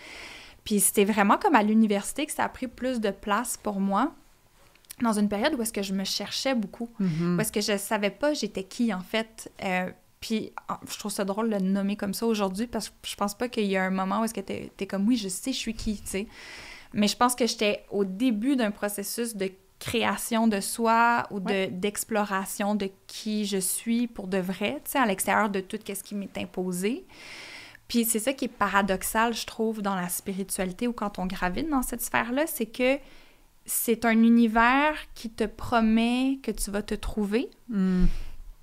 Puis c'était vraiment comme à l'université que ça a pris plus de place pour moi. Dans une période où est-ce que je me cherchais beaucoup. Où est-ce que je savais pas j'étais qui, en fait. Puis, je trouve ça drôle de le nommer comme ça aujourd'hui parce que je pense pas qu'il y a un moment où est-ce que t'es comme « Oui, je sais, je suis qui », tu sais. Mais je pense que j'étais au début d'un processus de création de soi ou d'exploration de qui je suis pour de vrai, tu sais, à l'extérieur de tout ce qui m'est imposé. Puis c'est ça qui est paradoxal, je trouve, dans la spiritualité ou quand on gravite dans cette sphère-là, c'est que c'est un univers qui te promet que tu vas te trouver,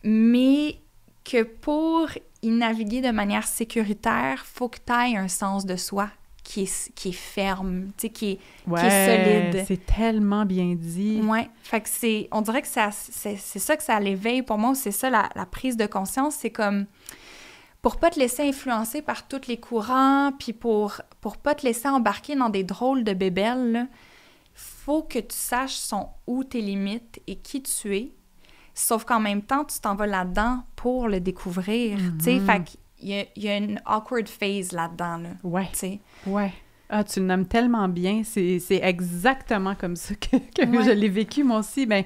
mais... que pour y naviguer de manière sécuritaire, faut que tu aies un sens de soi qui est ferme, tu sais, qui est solide. C'est tellement bien dit. Ouais, fait que on dirait que c'est ça que ça l'éveille pour moi, c'est ça la prise de conscience, c'est comme pour pas te laisser influencer par tous les courants, puis pour pas te laisser embarquer dans des drôles de bébelles, là, faut que tu saches où tes limites et qui tu es. Sauf qu'en même temps, tu t'en vas là-dedans pour le découvrir, tu sais, fait il y a une awkward phase là-dedans, là. Ouais. Tu sais. Ouais. Ah, tu le nommes tellement bien. C'est exactement comme ça que je l'ai vécu, moi aussi. Ben,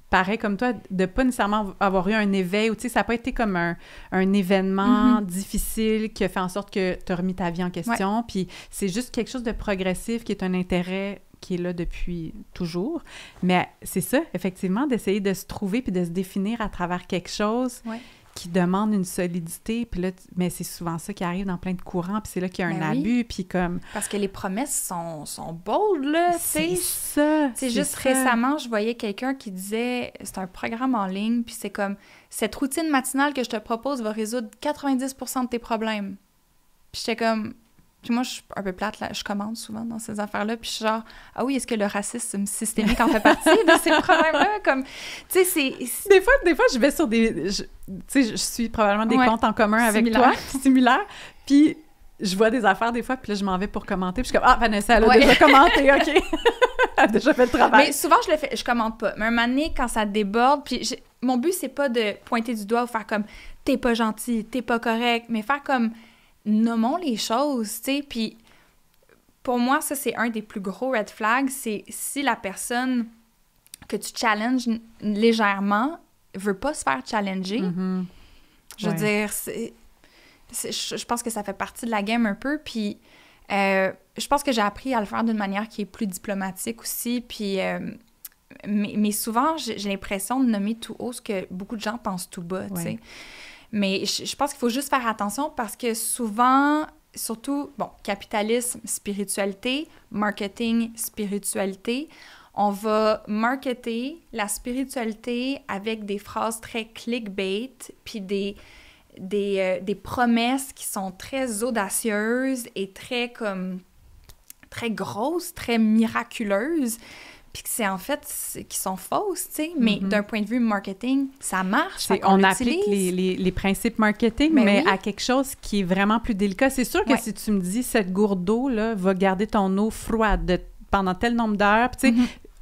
pareil comme toi, de pas nécessairement avoir eu un éveil, ou tu sais, ça n'a pas été comme un événement difficile qui a fait en sorte que tu as remis ta vie en question, puis c'est juste quelque chose de progressif qui est un intérêt qui est là depuis toujours. Mais c'est ça, effectivement, d'essayer de se trouver puis de se définir à travers quelque chose qui demande une solidité, puis là, mais c'est souvent ça qui arrive dans plein de courants, puis c'est là qu'il y a un abus, puis comme... Parce que les promesses sont bold, là, tu sais. C'est ça! C'est juste récemment, je voyais quelqu'un qui disait, c'est un programme en ligne, puis c'est comme, cette routine matinale que je te propose va résoudre 90% de tes problèmes. Puis j'étais comme... Puis moi, je suis un peu plate, là, je commande souvent dans ces affaires-là, puis je suis genre, ah oui, est-ce que le racisme systémique en fait partie de ces problèmes-là? Comme, tu sais, c'est... Des fois, je vais sur des... Tu sais, je suis probablement des comptes en commun avec toi, similaires, puis je vois des affaires des fois, puis là, je m'en vais pour commenter, puis je suis comme, ah, Vanessa, elle a déjà commenté, OK! Elle a déjà fait le travail. Mais souvent, je le fais, je commente pas. Mais un moment donné, quand ça déborde, puis mon but, c'est pas de pointer du doigt ou faire comme, t'es pas gentil, t'es pas correct, mais faire comme... Nommons les choses, tu sais, puis pour moi, ça, c'est un des plus gros red flags, c'est si la personne que tu challenges légèrement veut pas se faire challenger, je veux dire, je pense que ça fait partie de la game un peu, puis je pense que j'ai appris à le faire d'une manière qui est plus diplomatique aussi, puis... mais souvent, j'ai l'impression de nommer tout haut ce que beaucoup de gens pensent tout bas, tu sais. Mais je pense qu'il faut juste faire attention parce que souvent, surtout, bon, capitalisme, spiritualité, marketing, spiritualité, on va marketer la spiritualité avec des phrases très clickbait, puis des promesses qui sont très audacieuses et très grosses, très miraculeuses. Puis que c'est en fait, qui sont fausses, tu sais, mais d'un point de vue marketing, ça marche. On applique les principes marketing, mais à quelque chose qui est vraiment plus délicat. C'est sûr que si tu me dis, cette gourde d'eau, là, va garder ton eau froide pendant tel nombre d'heures, tu sais,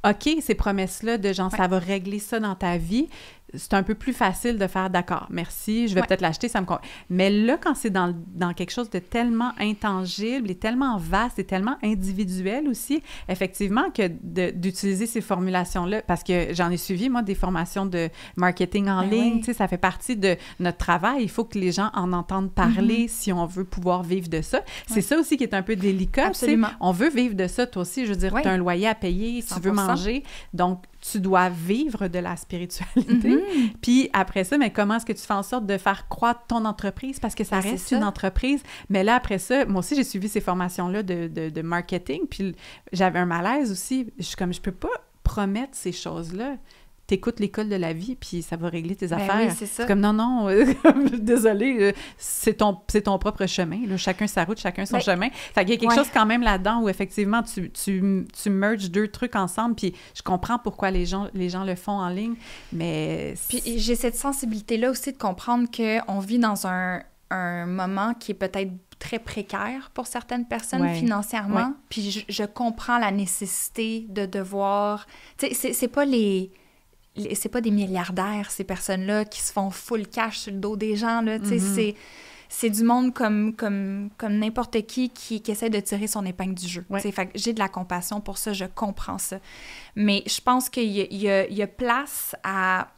OK, ces promesses-là de genre, ça va régler ça dans ta vie, c'est un peu plus facile de faire « d'accord, merci, je vais peut-être l'acheter, ça me convient ». Mais là, quand c'est dans quelque chose de tellement intangible et tellement vaste et tellement individuel aussi, effectivement, que d'utiliser ces formulations-là, parce que j'en ai suivi, moi, des formations de marketing en ligne, tu sais, ça fait partie de notre travail. Il faut que les gens en entendent parler si on veut pouvoir vivre de ça. C'est ça aussi qui est un peu délicat. Absolument. On veut vivre de ça, toi aussi. Je veux dire, tu as un loyer à payer, 100%. Tu veux manger, donc tu dois vivre de la spiritualité. Puis après ça, mais comment est-ce que tu fais en sorte de faire croître ton entreprise? Parce que ça reste une entreprise. Mais là, après ça, moi aussi, j'ai suivi ces formations-là de marketing, puis j'avais un malaise aussi. Je suis comme, je peux pas promettre ces choses-là. T'écoutes l'école de la vie, puis ça va régler tes affaires. Oui, c'est ça. C'est comme, non, désolé, c'est ton propre chemin. Là. Chacun sa route, chacun son chemin. Fait qu'il y a quelque chose quand même là-dedans où, effectivement, tu merges deux trucs ensemble, puis je comprends pourquoi les gens le font en ligne, mais... Puis j'ai cette sensibilité-là aussi de comprendre qu'on vit dans un moment qui est peut-être très précaire pour certaines personnes financièrement, puis je comprends la nécessité de devoir... Tu sais, c'est pas c'est pas des milliardaires, ces personnes-là, qui se font full cash sur le dos des gens, là, tu sais, c'est du monde comme n'importe qui essaie de tirer son épingle du jeu, tu sais, fait que j'ai de la compassion pour ça, je comprends ça, mais je pense qu'il y a place à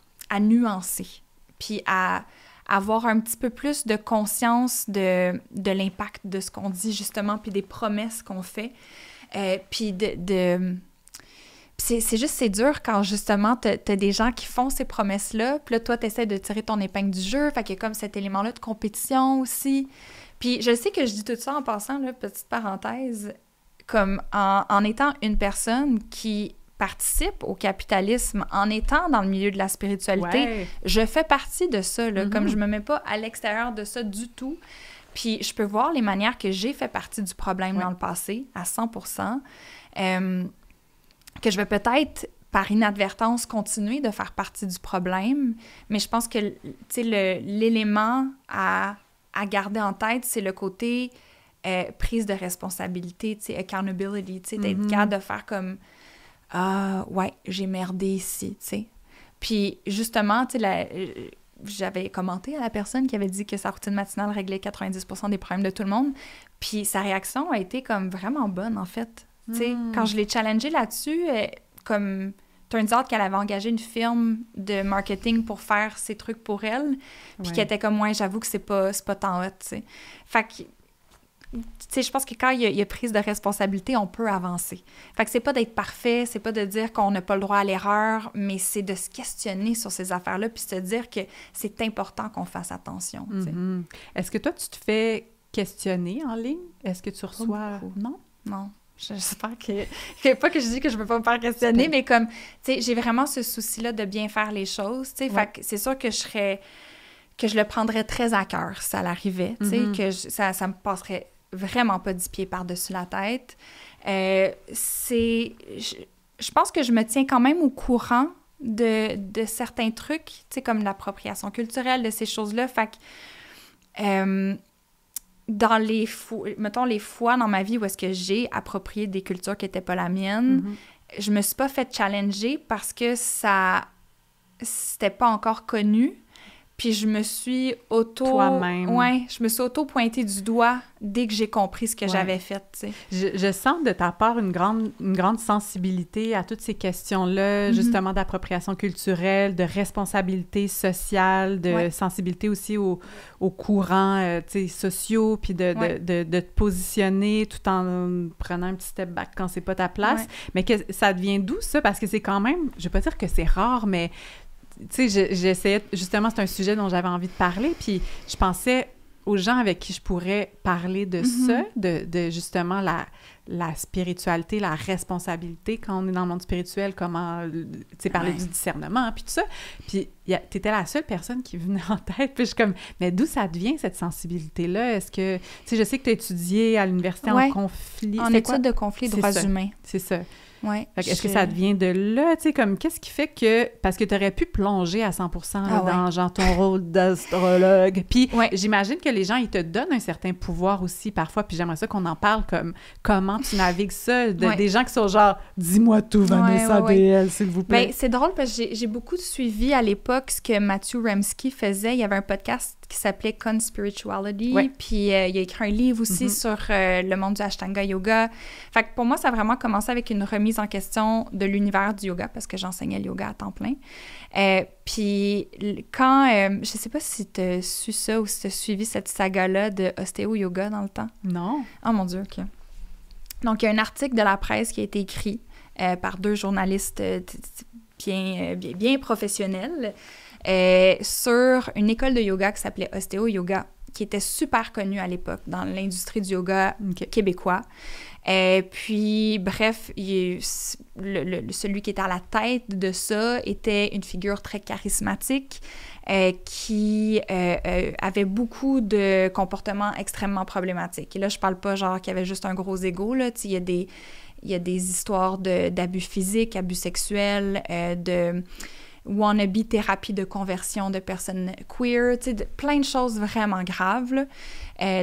nuancer, puis à avoir un petit peu plus de conscience de l'impact de ce qu'on dit, justement, puis des promesses qu'on fait, puis c'est dur quand, justement, t'as des gens qui font ces promesses-là, puis là, toi, t'essaies de tirer ton épingle du jeu, fait qu'il y a comme cet élément-là de compétition aussi. Puis je sais que je dis tout ça en passant, là, petite parenthèse, comme en étant une personne qui participe au capitalisme, en étant dans le milieu de la spiritualité, je fais partie de ça, là, comme je me mets pas à l'extérieur de ça du tout. Puis je peux voir les manières que j'ai fait partie du problème dans le passé, à 100%, que je vais peut-être, par inadvertance, continuer de faire partie du problème, mais je pense que, tu sais, l'élément à garder en tête, c'est le côté prise de responsabilité, tu sais, accountability, tu sais, d'être capable de faire comme « Ah, ouais, j'ai merdé ici », tu sais. Puis, justement, tu sais, j'avais commenté à la personne qui avait dit que sa routine matinale réglait 90% des problèmes de tout le monde. Puis sa réaction a été comme vraiment bonne, en fait. Tu sais, quand je l'ai challengée là-dessus, comme... Turns out qu'elle avait engagé une firme de marketing pour faire ces trucs pour elle, puis qu'elle était comme, moi, j'avoue que c'est pas tant hot, tu sais. Fait que, tu sais, je pense que quand il y a prise de responsabilité, on peut avancer. Fait que c'est pas d'être parfait, c'est pas de dire qu'on n'a pas le droit à l'erreur, mais c'est de se questionner sur ces affaires-là, puis se dire que c'est important qu'on fasse attention, tu sais. Est-ce que toi, tu te fais questionner en ligne? Est-ce que tu reçois... Non? Non. J'espère pas que je dis que je peux pas me faire questionner, mais comme, tu sais, j'ai vraiment ce souci-là de bien faire les choses, tu sais, fait que c'est sûr que je le prendrais très à cœur si ça l'arrivait, tu sais, que ça me passerait vraiment pas 10 pieds par-dessus la tête. Je pense que je me tiens quand même au courant de certains trucs, tu sais, comme l'appropriation culturelle, de ces choses-là, fait que... dans les fois dans ma vie où est-ce que j'ai approprié des cultures qui n'étaient pas la mienne, je me suis pas fait challenger parce que c'était pas encore connu. Puis je me suis auto-pointée du doigt dès que j'ai compris ce que j'avais fait, tu sais. Je sens de ta part une grande sensibilité à toutes ces questions-là, justement d'appropriation culturelle, de responsabilité sociale, de sensibilité aussi aux courants sociaux, puis de te positionner tout en prenant un petit step back quand c'est pas ta place. Mais ça devient d'où, ça? Parce que c'est quand même, je vais pas dire que c'est rare, mais... Tu sais, j'essayais... Justement, c'est un sujet dont j'avais envie de parler, puis je pensais aux gens avec qui je pourrais parler de ça, de justement la spiritualité, la responsabilité quand on est dans le monde spirituel, comment, tu sais, parler du discernement, puis tout ça. Puis t'étais la seule personne qui venait en tête, puis je suis comme, mais d'où ça devient, cette sensibilité-là? Est-ce que... Tu sais, je sais que tu as étudié à l'université en conflit... En études de conflit, droits humains. C'est ça. Ouais, est-ce que ça vient de là, tu sais, comme, qu'est-ce qui fait que... Parce que tu aurais pu plonger à 100% dans, genre, ton rôle d'astrologue. Puis j'imagine que les gens, ils te donnent un certain pouvoir aussi, parfois, puis j'aimerais ça qu'on en parle, comme, comment tu navigues ça, des gens qui sont genre, dis-moi tout, Vanessa DL, s'il vous plaît. Ben, c'est drôle, parce que j'ai beaucoup suivi à l'époque ce que Matthew Remski faisait. Il y avait un podcast qui s'appelait Conspirituality, puis il a écrit un livre aussi sur le monde du Ashtanga Yoga. Fait que pour moi, ça a vraiment commencé avec une remise en question de l'univers du yoga, parce que j'enseignais le yoga à temps plein. Puis quand... je sais pas si tu as su ça ou si tu as suivi cette saga-là de ostéo-yoga dans le temps. Non. Oh mon Dieu, OK. Donc, il y a un article de la presse qui a été écrit par 2 journalistes bien professionnels sur une école de yoga qui s'appelait Ostéo Yoga, qui était super connue à l'époque dans l'industrie du yoga québécois. Puis, bref, celui qui était à la tête de ça était une figure très charismatique qui avait beaucoup de comportements extrêmement problématiques. Et là, je parle pas genre qu'il y avait juste un gros ego, là. Il y a des histoires d'abus physiques, abus sexuels, de wannabe thérapie de conversion de personnes queer, tu sais, plein de choses vraiment graves, là.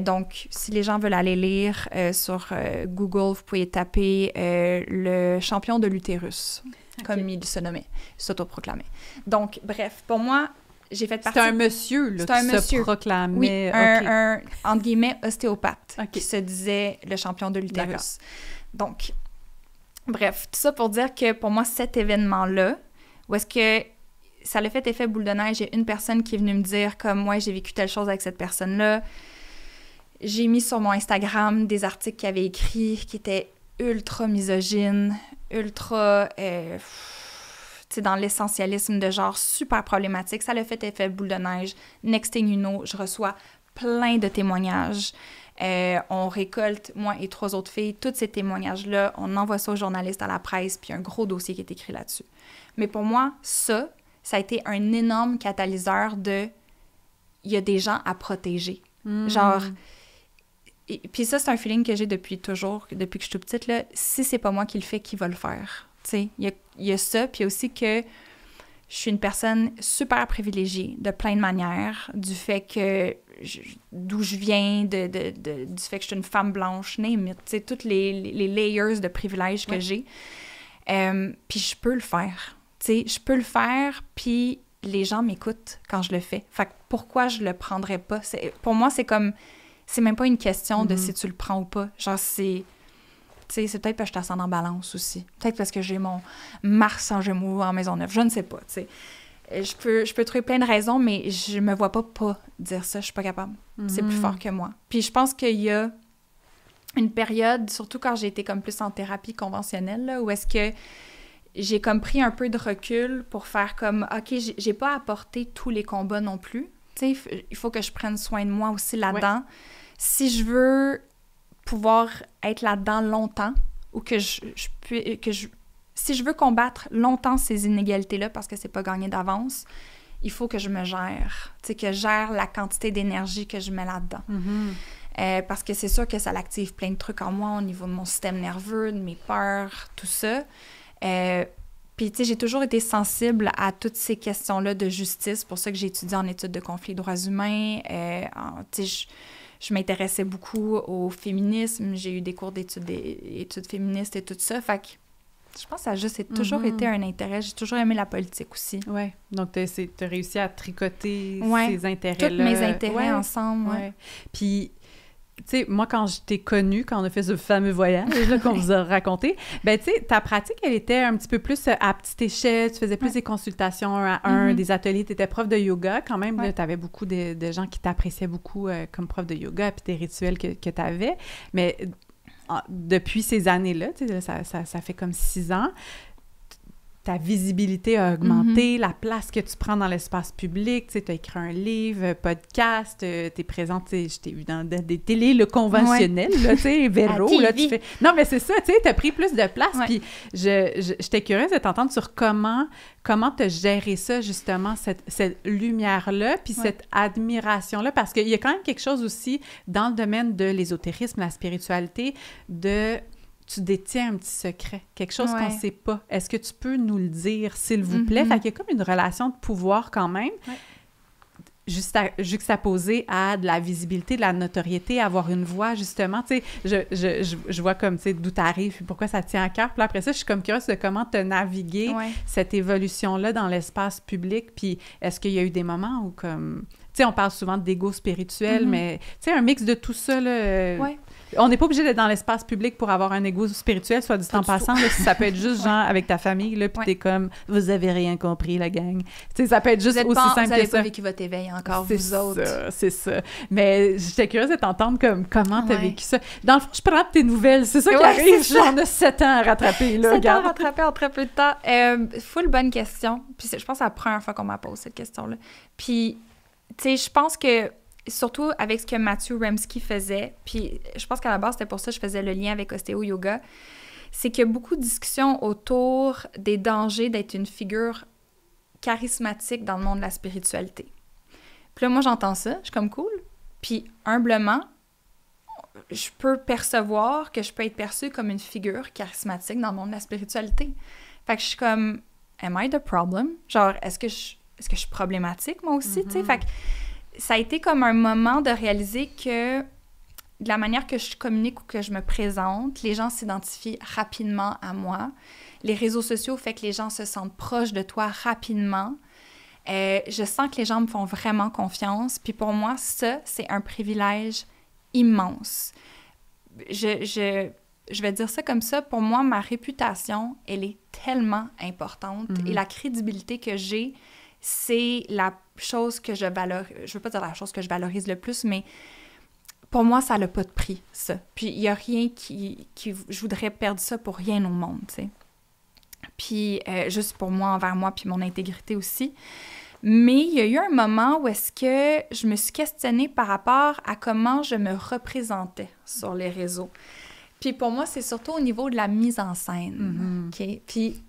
Donc, si les gens veulent aller lire sur Google, vous pouvez taper le champion de l'utérus, comme il se nommait, il s'autoproclamait. Donc, bref, pour moi, j'ai fait partie... C'était un monsieur, là, qui se proclamait... Oui, un entre guillemets, ostéopathe, qui se disait le champion de l'utérus. Donc, bref, tout ça pour dire que pour moi, cet événement-là, où est-ce que ça a fait effet boule de neige, j'ai une personne qui est venue me dire comme, moi, j'ai vécu telle chose avec cette personne-là. J'ai mis sur mon Instagram des articles qu'il avait écrits qui étaient ultra misogynes, ultra, tu sais, dans l'essentialisme de genre super problématique. Ça a fait effet boule de neige. Next thing you know, je reçois plein de témoignages. On récolte, moi et 3 autres filles, tous ces témoignages-là, on envoie ça aux journalistes, à la presse, puis un gros dossier qui est écrit là-dessus. Mais pour moi, ça a été un énorme catalyseur de... Il y a des gens à protéger. Genre... Puis ça, c'est un feeling que j'ai depuis toujours, depuis que je suis toute petite, là. Si c'est pas moi qui le fais, qui va le faire? Tu sais, il y a ça, puis aussi que je suis une personne super privilégiée de plein de manières, du fait que... d'où je viens, du fait que je suis une femme blanche, name it, tu sais, toutes les layers de privilèges que j'ai. Puis je peux le faire. Tu sais, je peux le faire, puis les gens m'écoutent quand je le fais. Fait que pourquoi je le prendrais pas? Pour moi, c'est comme... C'est même pas une question de si tu le prends ou pas. Genre, c'est... Tu sais, c'est peut-être parce que je t'ascends en balance aussi. Peut-être parce que j'ai mon Mars en Gémeaux en Maisonneuve. Je ne sais pas, tu sais. Je peux trouver plein de raisons, mais je me vois pas dire ça. Je suis pas capable. C'est plus fort que moi. Puis je pense qu'il y a une période, surtout quand j'ai été comme plus en thérapie conventionnelle, là, où est-ce que j'ai comme pris un peu de recul pour faire comme, OK, j'ai pas apporté tous les combats non plus. Tu sais, il faut que je prenne soin de moi aussi là-dedans. Ouais. Si je veux pouvoir être là-dedans longtemps, ou si je veux combattre longtemps ces inégalités-là, parce que c'est pas gagné d'avance, il faut que je me gère. Tu sais, que je gère la quantité d'énergie que je mets là-dedans. Parce que c'est sûr que ça l'active plein de trucs en moi au niveau de mon système nerveux, de mes peurs, tout ça. Puis, tu sais, j'ai toujours été sensible à toutes ces questions-là de justice. C'est pour ça que j'ai étudié en études de conflits et droits humains. Tu sais, je m'intéressais beaucoup au féminisme. J'ai eu des cours d'études féministes et tout ça. Fait que je pense que ça a juste toujours été un intérêt. J'ai toujours aimé la politique aussi. Oui. Donc, tu as réussi à tricoter ces intérêts-là. Tous mes intérêts ensemble. Ouais. Puis, tu sais, moi, quand je t'ai connue, quand on a fait ce fameux voyage là, qu'on vous a raconté, ben tu sais, ta pratique, elle était un petit peu plus à petite échelle. Tu faisais plus des consultations 1 à 1, des ateliers. Tu étais prof de yoga quand même. Tu avais beaucoup de gens qui t'appréciaient beaucoup comme prof de yoga, puis des rituels que tu avais. Mais depuis ces années-là, tu sais, ça fait comme 6 ans, ta visibilité a augmenté, la place que tu prends dans l'espace public, tu sais, tu as écrit un livre, podcast, tu es présente, tu sais, je t'ai vu dans des télés, le conventionnel, là, tu sais, Véro, là, tu fais... Non, mais c'est ça, tu sais, tu as pris plus de place, puis j'étais curieuse de t'entendre sur comment tu as géré ça, justement, cette lumière-là, puis cette admiration-là, parce qu'il y a quand même quelque chose aussi dans le domaine de l'ésotérisme, la spiritualité, tu détiens un petit secret, quelque chose qu'on ne sait pas. Est-ce que tu peux nous le dire, s'il vous plaît? Fait qu'il y a comme une relation de pouvoir quand même, juxtaposée à de la visibilité, de la notoriété, avoir une voix, justement. Tu sais, je vois comme, tu sais, d'où tu arrives, puis pourquoi ça te tient à cœur. Puis après ça, je suis comme curieuse de comment tu as navigué cette évolution-là dans l'espace public. Puis est-ce qu'il y a eu des moments où, comme... Tu sais, on parle souvent d'égo spirituel, mais, tu sais, un mix de tout ça, là... On n'est pas obligé d'être dans l'espace public pour avoir un égo spirituel, soit du temps passant. Là, ça peut être juste genre avec ta famille, là, puis t'es comme « Vous avez rien compris, la gang ». Tu sais, ça peut être juste aussi simple que ça. Vous n'avez pas vécu votre éveil encore, vous autres. C'est ça. Mais j'étais curieuse de t'entendre comme comment t'as vécu ça. Dans le fond, je prends tes nouvelles. C'est ça qui arrive. J'en ai 7 ans à rattraper. Là, 7 ans à rattraper en très peu de temps. Full bonne question. Puis je pense que c'est la première fois qu'on m'a posé cette question-là. Puis, tu sais, je pense que surtout avec ce que Matthew Remski faisait, puis je pense qu'à la base, c'était pour ça que je faisais le lien avec ostéo-yoga, c'est qu'il y a beaucoup de discussions autour des dangers d'être une figure charismatique dans le monde de la spiritualité. Puis là, moi, j'entends ça, je suis comme cool, puis humblement, je peux percevoir que je peux être perçue comme une figure charismatique dans le monde de la spiritualité. Fait que je suis comme, am I the problem? Genre, est-ce que je suis problématique, moi aussi, tu sais? Fait que ça a été comme un moment de réaliser que de la manière que je communique ou que je me présente, les gens s'identifient rapidement à moi. Les réseaux sociaux font que les gens se sentent proches de toi rapidement. Je sens que les gens me font vraiment confiance. Puis pour moi, ça, c'est un privilège immense. Je vais dire ça comme ça. Pour moi, ma réputation, elle est tellement importante. Et la crédibilité que j'ai, c'est la chose que je valorise. Je veux pas dire la chose que je valorise le plus, mais pour moi, ça n'a pas de prix, ça. Puis il y a rien qui... Je voudrais perdre ça pour rien au monde, tu sais. Puis juste pour moi, envers moi, puis mon intégrité aussi. Mais il y a eu un moment où est-ce que je me suis questionnée par rapport à comment je me représentais sur les réseaux. Puis pour moi, c'est surtout au niveau de la mise en scène, OK? Puis...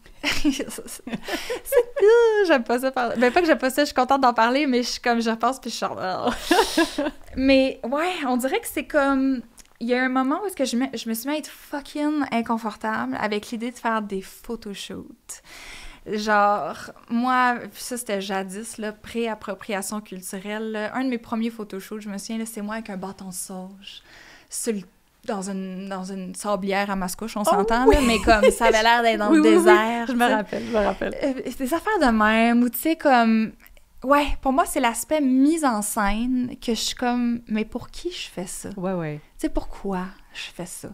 j'aime pas ça parler. Ben, pas que j'aime pas ça, je suis contente d'en parler, mais je repense puis je suis genre... Mais ouais, on dirait que c'est comme... Il y a un moment où est-ce que je me suis mis à être fucking inconfortable avec l'idée de faire des photoshoots. Genre, moi, ça c'était jadis, là, pré-appropriation culturelle, là. Un de mes premiers photoshoots, je me souviens, là, c'est moi avec un bâton de sauge sur dans une sablière à Mascouche, on s'entend, là, mais comme ça avait l'air d'être dans le désert. Oui, je me rappelle. Des affaires de même, ou tu sais, comme... Ouais, pour moi, c'est l'aspect mise en scène que je suis comme, mais pour qui je fais ça? Ouais. Tu sais, pourquoi je fais ça?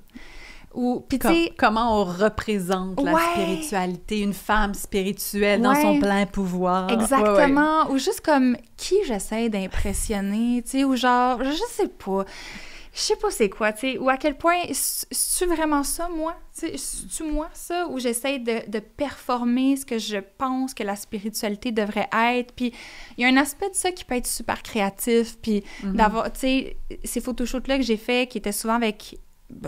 Ou, puis comment on représente la spiritualité, une femme spirituelle dans son plein pouvoir. Exactement. Ou juste comme, qui j'essaie d'impressionner, tu sais, ou genre, je sais pas c'est quoi, tu sais, ou à quel point, c'est-tu vraiment ça, moi? C'est-tu moi, ça? Ou j'essaie de performer ce que je pense que la spiritualité devrait être, puis il y a un aspect de ça qui peut être super créatif, puis d'avoir, tu sais, ces photoshoots-là que j'ai fait, qui étaient souvent avec,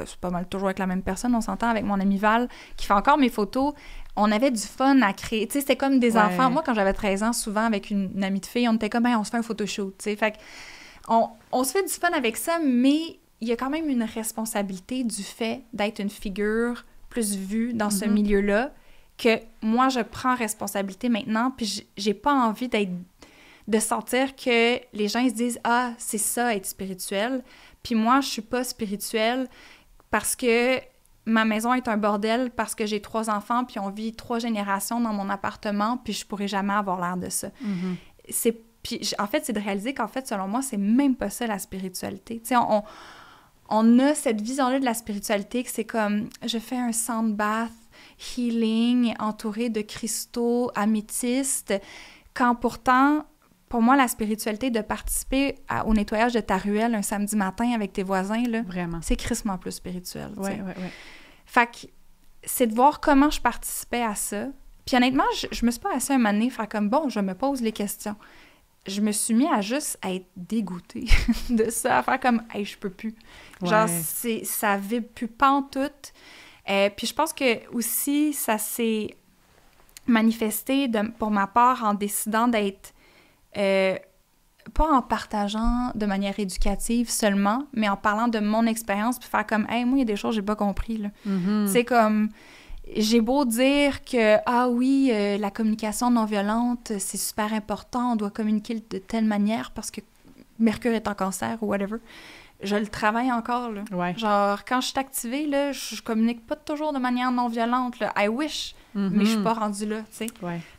c'est pas mal toujours avec la même personne, on s'entend, avec mon ami Val, qui fait encore mes photos, on avait du fun à créer, tu sais, c'était comme des enfants. Moi, quand j'avais 13 ans, souvent, avec une amie de fille, on était comme, on se fait un photoshoot, tu sais, fait que on se fait du fun avec ça, mais il y a quand même une responsabilité du fait d'être une figure plus vue dans ce milieu-là, que moi, je prends responsabilité maintenant, puis j'ai pas envie de sentir que les gens ils se disent « Ah, c'est ça, être spirituel », puis moi, je suis pas spirituelle parce que ma maison est un bordel, parce que j'ai 3 enfants, puis on vit 3 générations dans mon appartement, puis je pourrais jamais avoir l'air de ça. Puis, en fait, c'est de réaliser qu'en fait, selon moi, c'est même pas ça, la spiritualité. Tu sais, on a cette vision-là de la spiritualité que c'est comme, je fais un sound bath healing entouré de cristaux améthystes, quand pourtant, pour moi, la spiritualité de participer au nettoyage de ta ruelle un samedi matin avec tes voisins, là, vraiment, c'est crissement plus spirituel. Ouais. Fait que c'est de voir comment je participais à ça. Puis honnêtement, je me suis pas assise un moment donné, faire comme, bon, je me pose les questions. Je me suis mis à juste être dégoûtée de ça, à faire comme « Hey, je peux plus ». Genre, ça vibre plus pantoute. Puis je pense que aussi, ça s'est manifesté pour ma part en décidant d'être... pas en partageant de manière éducative seulement, mais en parlant de mon expérience, puis faire comme « Hey, moi, il y a des choses que j'ai pas compris, là. C'est comme... J'ai beau dire que, ah oui, la communication non violente, c'est super important, on doit communiquer de telle manière parce que Mercure est en Cancer ou whatever. Je le travaille encore, là. Genre, quand je suis activée, là, je communique pas toujours de manière non violente, là. I wish, mais je suis pas rendue là, tu sais.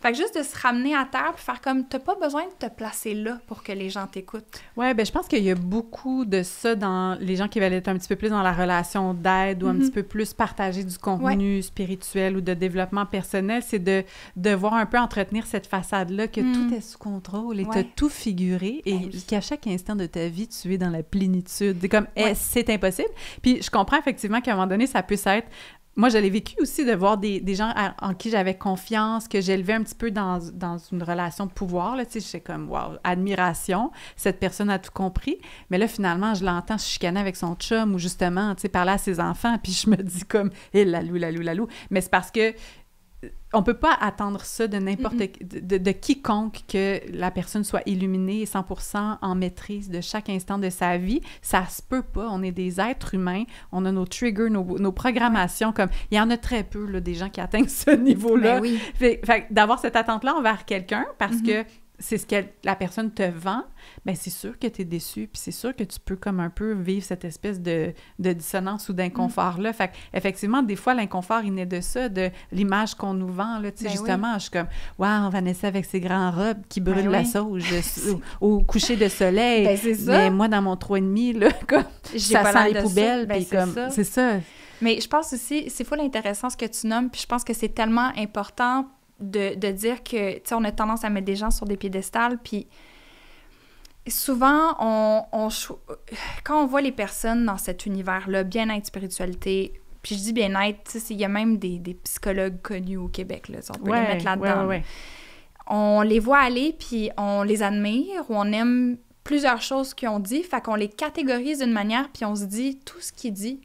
Fait que juste de se ramener à terre puis faire comme, t'as pas besoin de te placer là pour que les gens t'écoutent. Je pense qu'il y a beaucoup de ça dans les gens qui veulent être un petit peu plus dans la relation d'aide ou un petit peu plus partager du contenu spirituel ou de développement personnel, c'est de devoir un peu entretenir cette façade-là que tout est sous contrôle et t'as tout figuré et qu'à chaque instant de ta vie, tu es dans la plénitude. C'est comme, c'est impossible. Puis je comprends effectivement qu'à un moment donné, ça puisse être... Moi, je l'ai vécu aussi de voir des gens en qui j'avais confiance, que j'élevais un petit peu dans une relation de pouvoir. Tu sais, j'étais comme, wow, admiration, cette personne a tout compris. Mais là, finalement, je l'entends se chicaner avec son chum ou justement, tu sais, parler à ses enfants. Puis je me dis comme, lalou. Mais c'est parce que on peut pas attendre ça de n'importe de quiconque, que la personne soit illuminée et 100% en maîtrise de chaque instant de sa vie. Ça se peut pas. On est des êtres humains. On a nos triggers, nos programmations. Comme il y en a très peu, là, des gens qui atteignent ce niveau-là. Fait d'avoir cette attente-là envers quelqu'un parce que c'est ce que la personne te vend, bien, c'est sûr que tu es déçu, puis c'est sûr que tu peux comme un peu vivre cette espèce de dissonance ou d'inconfort-là. Fait qu'effectivement, des fois, l'inconfort, il naît de ça, de l'image qu'on nous vend, là, tu sais, justement, je suis comme, wow, Vanessa avec ses grandes robes qui brûlent la sauge au coucher de soleil. C'est ça. Mais moi, dans mon 3,5, là, comme, ça sent les poubelles, puis comme, c'est ça. Mais je pense aussi, c'est full intéressant ce que tu nommes, puis je pense que c'est tellement important de dire que, tu sais, on a tendance à mettre des gens sur des piédestals, puis souvent, quand on voit les personnes dans cet univers-là, bien-être, spiritualité, puis je dis bien-être, tu sais, il y a même des psychologues connus au Québec, là, on peut les mettre là-dedans. On les voit aller, puis on les admire, ou on aime plusieurs choses qu'ils ont dit, fait qu'on les catégorise d'une manière, puis on se dit, tout ce qu'ils disent,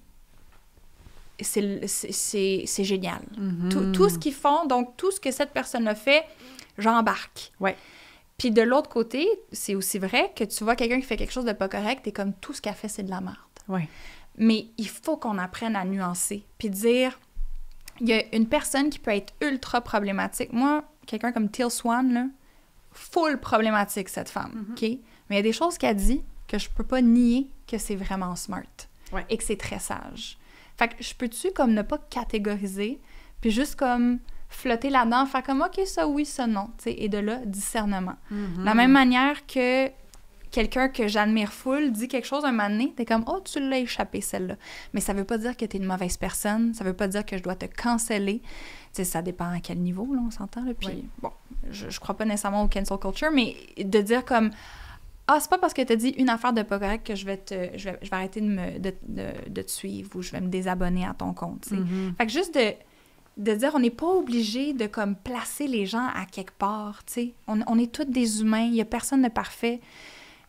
c'est génial. Tout ce qu'ils font, donc tout ce que cette personne a fait, j'embarque. Puis de l'autre côté, c'est aussi vrai que tu vois quelqu'un qui fait quelque chose de pas correct, et comme tout ce qu'elle fait, c'est de la merde. Mais il faut qu'on apprenne à nuancer, puis dire, il y a une personne qui peut être ultra problématique. Moi, quelqu'un comme Teal Swan, là, full problématique, cette femme, OK? Mais il y a des choses qu'elle dit que je peux pas nier que c'est vraiment smart. et que c'est très sage. Fait que je peux-tu comme ne pas catégoriser, puis juste comme flotter là-dedans, faire comme « OK, ça oui, ça non », tu sais, et de là, discernement. De la même manière que quelqu'un que j'admire full dit quelque chose un moment donné, t'es comme « Oh, tu l'as échappé, celle-là ». Mais ça veut pas dire que t'es une mauvaise personne, ça veut pas dire que je dois te canceller. Tu sais, ça dépend à quel niveau, là, on s'entend, là. Puis, bon, je crois pas nécessairement au cancel culture, mais de dire comme « Ah, c'est pas parce que t'as dit une affaire de pas correct que je vais arrêter de te suivre ou je vais me désabonner à ton compte, tu sais. Fait que juste de dire, on n'est pas obligé de comme placer les gens à quelque part, tu sais. On est tous des humains, il y a personne de parfait.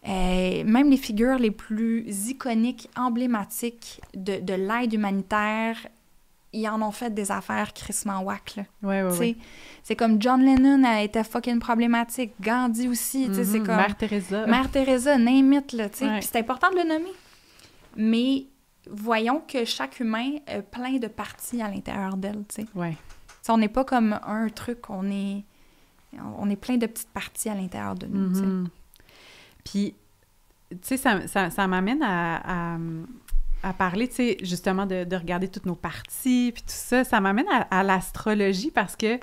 Même les figures les plus iconiques, emblématiques de l'aide humanitaire, ils en ont fait des affaires crissement whack, là. Ouais. C'est comme John Lennon a été fucking problématique, Gandhi aussi, tu sais, c'est comme... Mère Teresa, name it, là, tu sais. Puis c'est important de le nommer. Mais voyons que chaque humain a plein de parties à l'intérieur d'elle, tu sais. On n'est pas comme un truc, on est plein de petites parties à l'intérieur de nous, tu sais. Puis, tu sais, ça m'amène à parler, tu sais, justement, de regarder toutes nos parties, puis tout ça. Ça m'amène à l'astrologie parce que...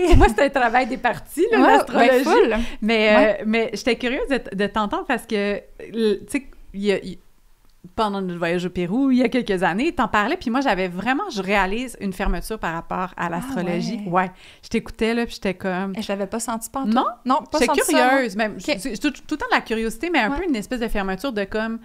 pour moi, c'est un travail des parties, là, l'astrologie. Mais j'étais curieuse de t'entendre parce que, tu sais, pendant notre voyage au Pérou, il y a quelques années, t'en parlais, puis moi, je réalise une fermeture par rapport à l'astrologie. Je t'écoutais, là, puis j'étais comme... Et je l'avais pas senti pas en tout. Non, pas j'étais curieuse, ça, même. C'est tout le temps de la curiosité, mais un peu une espèce de fermeture de comme...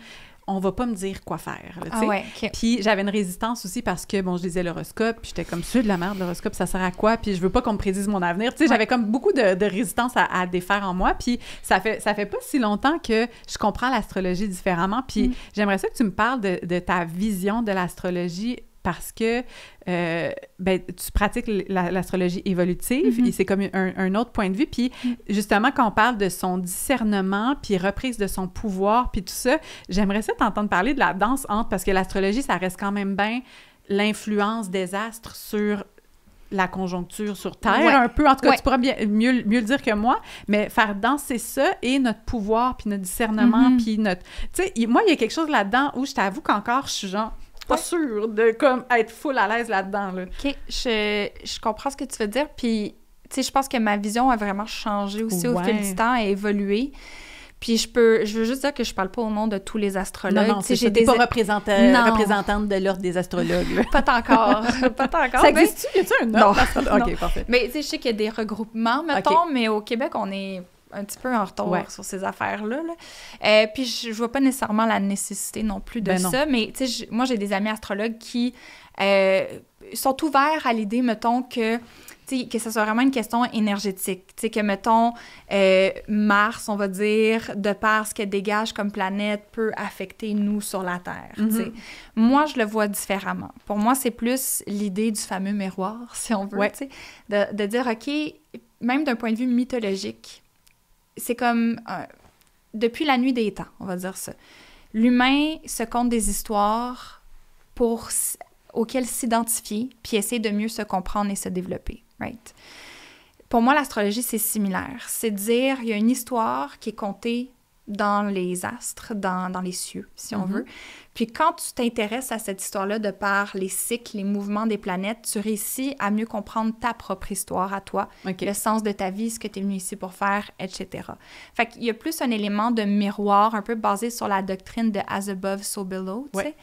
on va pas me dire quoi faire, tu sais. Puis j'avais une résistance aussi parce que, bon, je lisais l'horoscope, puis j'étais comme, c'est de la merde, l'horoscope, ça sert à quoi? Puis je veux pas qu'on me prédise mon avenir. Tu sais, j'avais comme beaucoup de résistance à défaire en moi, puis ça fait pas si longtemps que je comprends l'astrologie différemment, puis j'aimerais ça que tu me parles de ta vision de l'astrologie parce que tu pratiques l'astrologie évolutive et c'est comme un autre point de vue. Puis justement, quand on parle de son discernement, puis reprise de son pouvoir, puis tout ça, j'aimerais ça t'entendre parler de la danse entre, parce que l'astrologie, ça reste quand même bien l'influence des astres sur la conjoncture sur Terre, un peu. En tout cas, tu pourras mieux le dire que moi, mais faire danser ça et notre pouvoir, puis notre discernement, puis notre... Tu sais, moi, il y a quelque chose là-dedans où je t'avoue qu'encore, je suis genre... pas sûre de comme être full à l'aise là-dedans, là. OK, je comprends ce que tu veux dire, puis, tu sais, je pense que ma vision a vraiment changé aussi au fil du temps, a évolué. Puis je veux juste dire que je parle pas au nom de tous les astrologues. Non, c'est ça, t'es pas représentante de l'ordre des astrologues, là. Pas encore. Ça existe-tu? Y a-tu un ordre d'astrologue? OK, parfait. Mais, tu sais, je sais qu'il y a des regroupements, mettons, mais au Québec, on est un petit peu en retard sur ces affaires-là. Là. Puis je vois pas nécessairement la nécessité non plus de ça, mais tu sais, moi, j'ai des amis astrologues qui sont ouverts à l'idée, mettons, que ça soit vraiment une question énergétique. Tu sais, que, mettons, Mars, on va dire, de par ce qu'elle dégage comme planète, peut affecter nous sur la Terre. Tu sais. Moi, je le vois différemment. Pour moi, c'est plus l'idée du fameux miroir, si on veut, tu sais, de dire, OK, même d'un point de vue mythologique, c'est comme depuis la nuit des temps, on va dire ça. L'humain se conte des histoires auxquelles s'identifier, puis essayer de mieux se comprendre et se développer, right? Pour moi, l'astrologie, c'est similaire. C'est dire, il y a une histoire qui est contée dans les astres, dans les cieux, si on veut. Puis quand tu t'intéresses à cette histoire-là de par les cycles, les mouvements des planètes, tu réussis à mieux comprendre ta propre histoire à toi, le sens de ta vie, ce que tu es venu ici pour faire, etc. Fait qu'il y a plus un élément de miroir, un peu basé sur la doctrine de « as above, so below », tu sais.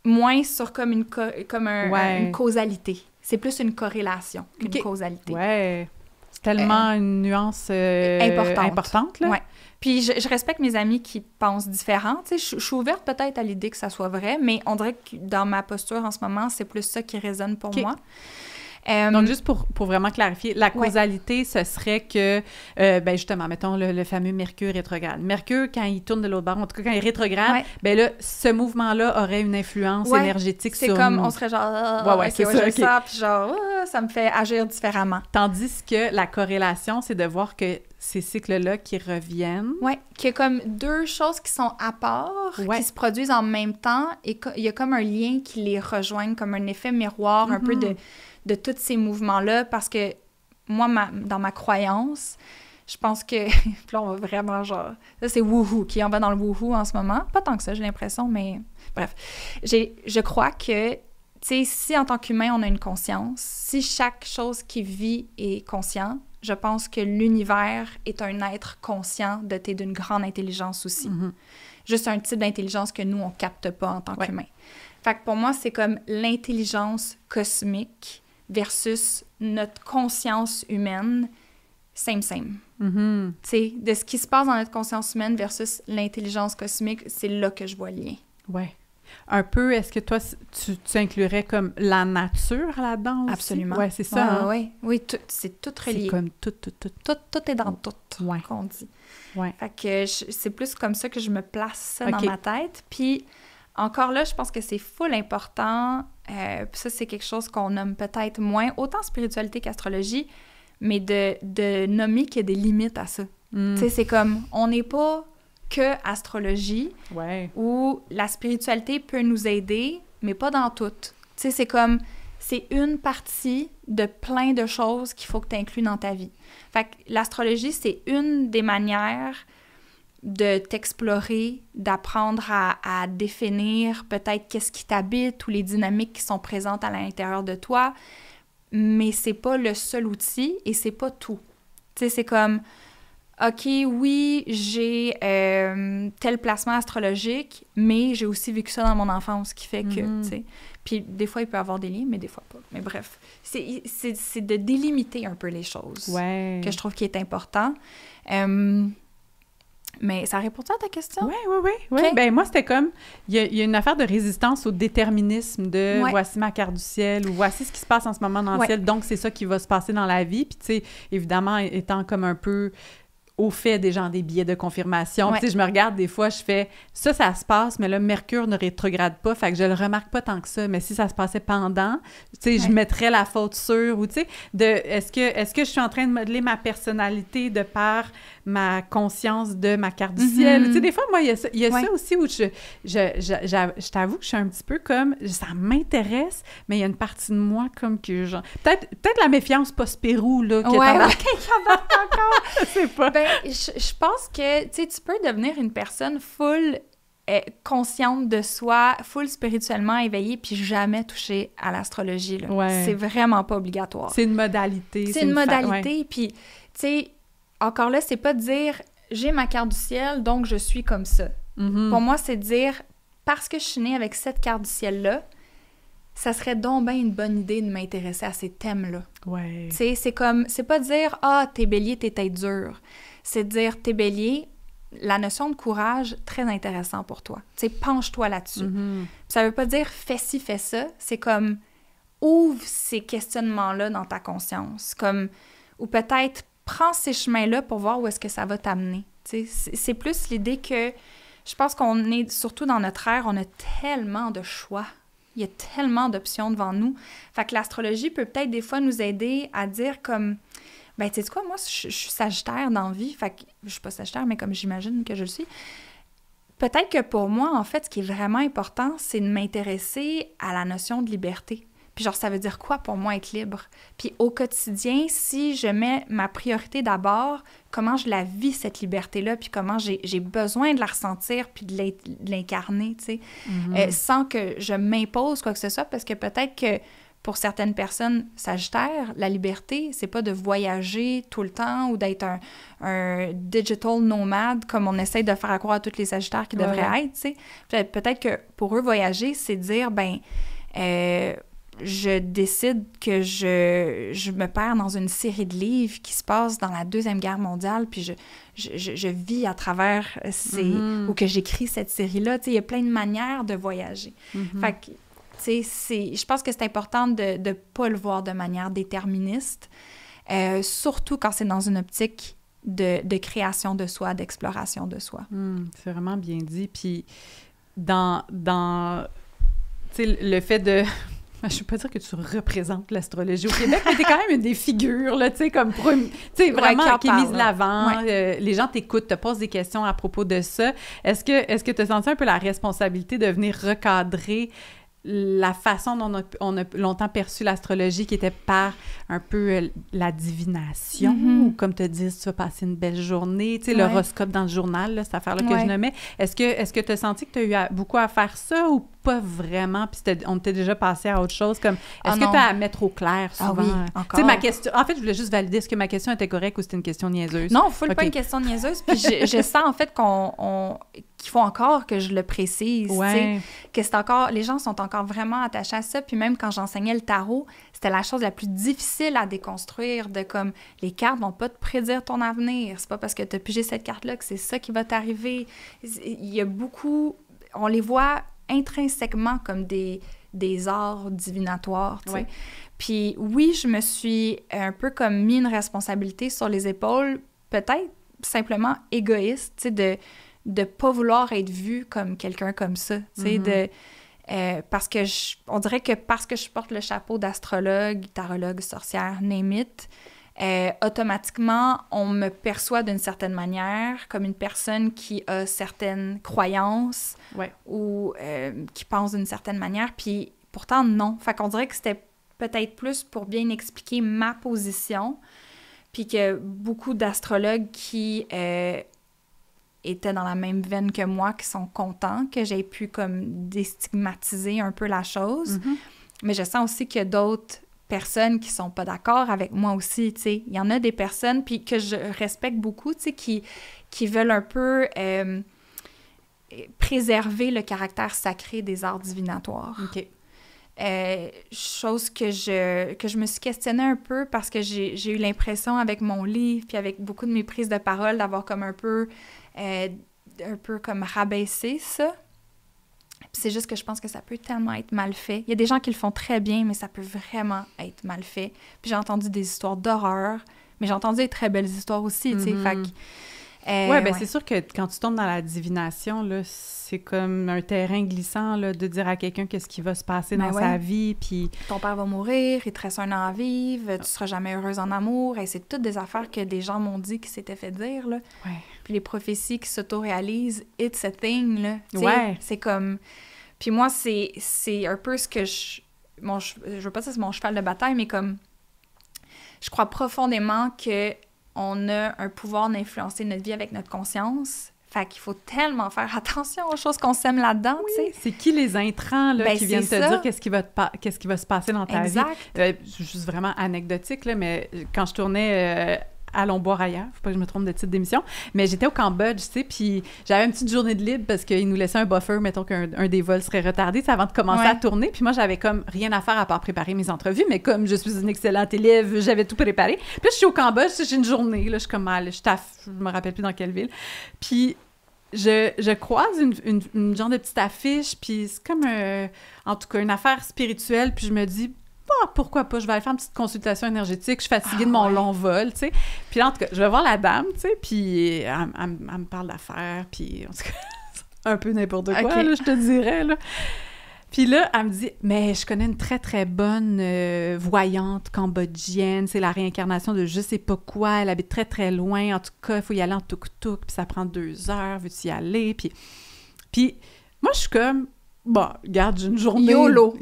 Moins sur comme une causalité. C'est plus une corrélation qu'une causalité. Ouais. C'est tellement une nuance importante là. Ouais. Puis je respecte mes amis qui pensent différent. Tu sais, je suis ouverte peut-être à l'idée que ça soit vrai, mais on dirait que dans ma posture en ce moment, c'est plus ça qui résonne pour moi. Donc, juste pour vraiment clarifier, la causalité, ce serait que, justement, mettons le fameux Mercure rétrograde. Mercure, quand il tourne de l'autre bord, en tout cas, quand il rétrograde, là, ce mouvement-là aurait une influence énergétique sur nous. C'est comme, on serait genre, j'aime ça, puis genre, ça me fait agir différemment. Tandis que la corrélation, c'est de voir que ces cycles-là qui reviennent. Oui, qu'il y a comme deux choses qui sont à part, qui se produisent en même temps, et il y a comme un lien qui les rejoint, comme un effet miroir, un peu de tous ces mouvements-là, parce que moi, dans ma croyance, Je pense que... Puis là, on va vraiment genre... Ça, c'est wouhou, qui en va dans le wouhou en ce moment. Pas tant que ça, j'ai l'impression, mais... Bref. Je crois que, tu sais, si en tant qu'humain, on a une conscience, si chaque chose qui vit est conscient, je pense que l'univers est un être conscient doté d'une grande intelligence aussi. Juste un type d'intelligence que nous, on capte pas en tant qu'humain. Fait que pour moi, c'est comme l'intelligence cosmique versus notre conscience humaine, same. Tu sais, de ce qui se passe dans notre conscience humaine versus l'intelligence cosmique, c'est là que je vois le lien. Ouais. Un peu, est-ce que toi, tu inclurais comme la nature là-dedans aussi? Absolument. Ouais, c'est ça. Oui, c'est tout relié. C'est comme tout. Tout est dans tout, qu'on dit. Ouais. Fait que c'est plus comme ça que je me place ça dans ma tête. Puis, encore là, je pense que c'est full important. Puis ça, c'est quelque chose qu'on nomme peut-être moins, autant spiritualité qu'astrologie, mais de nommer qu'il y a des limites à ça. Tu sais, c'est comme, on n'est pas que astrologie, où la spiritualité peut nous aider, mais pas dans tout. Tu sais, c'est comme, c'est une partie de plein de choses qu'il faut que tu inclues dans ta vie. Fait que l'astrologie, c'est une des manières de t'explorer, d'apprendre à définir peut-être qu'est-ce qui t'habite ou les dynamiques qui sont présentes à l'intérieur de toi, mais c'est pas le seul outil et c'est pas tout. Tu sais, c'est comme, OK, oui, j'ai tel placement astrologique, mais j'ai aussi vécu ça dans mon enfance, ce qui fait que, tu sais... Puis des fois, il peut y avoir des liens, mais des fois pas. Mais bref, c'est de délimiter un peu les choses que je trouve qui est important. Mais ça répond-tu à ta question? Oui. Okay. Ben moi, c'était comme, il y a une affaire de résistance au déterminisme de voici ma carte du ciel ou voici ce qui se passe en ce moment dans le ciel, donc c'est ça qui va se passer dans la vie. Puis tu sais, évidemment, étant comme un peu au fait des biais de confirmation. Tu sais, je me regarde des fois, je fais ça se passe, mais là, Mercure ne rétrograde pas, fait que je le remarque pas tant que ça. Mais si ça se passait pendant, tu sais, je mettrais la faute sur, ou tu sais, est-ce que je suis en train de modeler ma personnalité de par ma conscience de ma carte du ciel? Tu sais, des fois, moi, il y a ça aussi où je t'avoue que je suis un petit peu comme, ça m'intéresse, mais il y a une partie de moi comme que, genre, peut-être la méfiance post-Pérou, là, que encore, je sais pas. Ben, je pense que, tu sais, tu peux devenir une personne full consciente de soi, full spirituellement éveillée, puis jamais toucher à l'astrologie, là. C'est vraiment pas obligatoire. C'est une modalité. C'est une modalité, puis, tu sais, encore là, c'est pas de dire « j'ai ma carte du ciel, donc je suis comme ça ». Pour moi, c'est de dire « parce que je suis née avec cette carte du ciel-là, ça serait donc bien une bonne idée de m'intéresser à ces thèmes-là. » Tu sais, c'est comme, c'est pas dire « ah, t'es bélier, t'es tête dure ». C'est de dire « t'es bélier, la notion de courage, très intéressant pour toi. Tu sais, penche-toi là-dessus. Ça veut pas dire « fais ci, fais ça ». C'est comme « ouvre ces questionnements-là dans ta conscience ». Comme, ou peut-être « prends ces chemins-là pour voir où est-ce que ça va t'amener ». Tu sais, c'est plus l'idée que je pense qu'on est, surtout dans notre ère, on a tellement de choix. Il y a tellement d'options devant nous. Fait que l'astrologie peut peut-être des fois nous aider à dire comme, ben tu sais quoi, moi je suis Sagittaire dans la vie, fait que je suis pas Sagittaire, mais comme j'imagine que je le suis. Peut-être que pour moi, en fait, ce qui est vraiment important, c'est de m'intéresser à la notion de liberté. Puis genre, ça veut dire quoi pour moi être libre? Puis au quotidien, si je mets ma priorité d'abord, comment je la vis, cette liberté-là, puis comment j'ai besoin de la ressentir puis de l'incarner, tu sais, sans que je m'impose quoi que ce soit, parce que peut-être que pour certaines personnes sagittaires, la liberté, c'est pas de voyager tout le temps ou d'être un digital nomade comme on essaie de faire croire à tous les sagittaires qui devraient être, tu sais. Peut-être que pour eux, voyager, c'est dire, ben je décide que je me perds dans une série de livres qui se passent dans la Deuxième Guerre mondiale, puis je vis à travers ou que j'écris cette série-là. Tu sais, il y a plein de manières de voyager. Fait que, tu sais, je pense que c'est important de ne pas le voir de manière déterministe, surtout quand c'est dans une optique de création de soi, d'exploration de soi. C'est vraiment bien dit. Puis, dans tu sais, le fait de... Je ne veux pas dire que tu représentes l'astrologie au Québec, mais t'es quand même une des figures, là, tu sais, comme pour une... Tu sais, vraiment, qui est mise de l'avant. Les gens t'écoutent, te posent des questions à propos de ça. Est-ce que tu as senti un peu la responsabilité de venir recadrer la façon dont on a longtemps perçu l'astrologie, qui était par un peu la divination, ou comme te disent, tu vas passer une belle journée, tu sais, l'horoscope dans le journal, là, cette affaire-là que je nommais. Est-ce que tu as senti que tu as eu beaucoup à faire ça ou pas vraiment, puis on t'est déjà passé à autre chose, comme, est-ce que tu as à mettre au clair souvent? Ah oui, encore. Tu sais, ma question, en fait, je voulais juste valider, est-ce que ma question était correcte ou c'était une question niaiseuse? Non, pas une question niaiseuse, puis je sens, en fait, qu'il faut encore que je le précise, tu sais, que c'est encore, les gens sont encore vraiment attachés à ça, puis même quand j'enseignais le tarot, c'était la chose la plus difficile à déconstruire, de comme, les cartes vont pas te prédire ton avenir, c'est pas parce que tu as pigé cette carte-là que c'est ça qui va t'arriver. Il y a beaucoup, on les voit intrinsèquement comme des arts divinatoires, tu sais. Puis oui, je me suis un peu comme mis une responsabilité sur les épaules, peut-être simplement égoïste, tu sais, de pas vouloir être vue comme quelqu'un comme ça, tu sais, parce que on dirait que parce que je porte le chapeau d'astrologue, tarologue, sorcière, name it, automatiquement, on me perçoit d'une certaine manière comme une personne qui a certaines croyances ou qui pense d'une certaine manière, puis pourtant, non. Fait qu'on dirait que c'était peut-être plus pour bien expliquer ma position, puis que beaucoup d'astrologues qui étaient dans la même veine que moi, qui sont contents que j'ai pu comme déstigmatiser un peu la chose. Mais je sens aussi qu'il y a d'autres personnes qui sont pas d'accord avec moi aussi, tu sais. Il y en a des personnes, puis que je respecte beaucoup, tu sais, qui veulent un peu préserver le caractère sacré des arts divinatoires. OK. Chose que je me suis questionnée un peu parce que j'ai eu l'impression avec mon livre puis avec beaucoup de mes prises de parole d'avoir comme un peu comme rabaissé ça. Puis c'est juste que je pense que ça peut tellement être mal fait. Il y a des gens qui le font très bien, mais ça peut vraiment être mal fait. Puis j'ai entendu des histoires d'horreur, mais j'ai entendu des très belles histoires aussi, tu sais. Fait que c'est sûr que quand tu tombes dans la divination, là, c'est comme un terrain glissant, là, de dire à quelqu'un qu'est-ce qui va se passer dans sa vie, puis... Ton père va mourir, il te reste un an à vivre, tu seras jamais heureuse en amour, et c'est toutes des affaires que des gens m'ont dit qui s'étaient fait dire, là. Puis les prophéties qui s'auto-réalisent, it's a thing, là. C'est comme... Puis moi, c'est un peu ce que je veux pas dire que c'est mon cheval de bataille, mais comme... Je crois profondément que on a un pouvoir d'influencer notre vie avec notre conscience. Fait qu'il faut tellement faire attention aux choses qu'on sème là-dedans, tu sais. C'est qui les intrants là, qui viennent te dire qu'est-ce qui va se passer dans ta vie. Juste vraiment anecdotique, là, mais quand je tournais à Lombois-Raillard, faut pas que je me trompe de titre d'émission, mais j'étais au Cambodge, tu sais, puis j'avais une petite journée de libre parce qu'ils nous laissaient un buffer, mettons qu'un des vols serait retardé, avant de commencer à tourner, puis moi, j'avais comme rien à faire à part préparer mes entrevues, mais comme je suis une excellente élève, j'avais tout préparé. Puis je suis au Cambodge, j'ai une journée, là, je suis comme, je me rappelle plus dans quelle ville, puis je croise une genre de petite affiche, puis c'est comme, en tout cas, une affaire spirituelle, puis je me dis, pourquoi pas, je vais aller faire une petite consultation énergétique, je suis fatiguée de mon long vol, tu sais. Puis là, en tout cas, je vais voir la dame, tu sais, puis elle me parle d'affaires, puis en tout cas, un peu n'importe quoi, là, je te dirais, là. Puis là, elle me dit, mais je connais une très, très bonne voyante cambodgienne, c'est la réincarnation de je sais pas quoi, elle habite très, très loin, en tout cas, il faut y aller en tuk-tuk, puis ça prend 2 heures, veux-tu y aller? Puis moi, je suis comme... Bon, regarde, j'ai une journée... YOLO!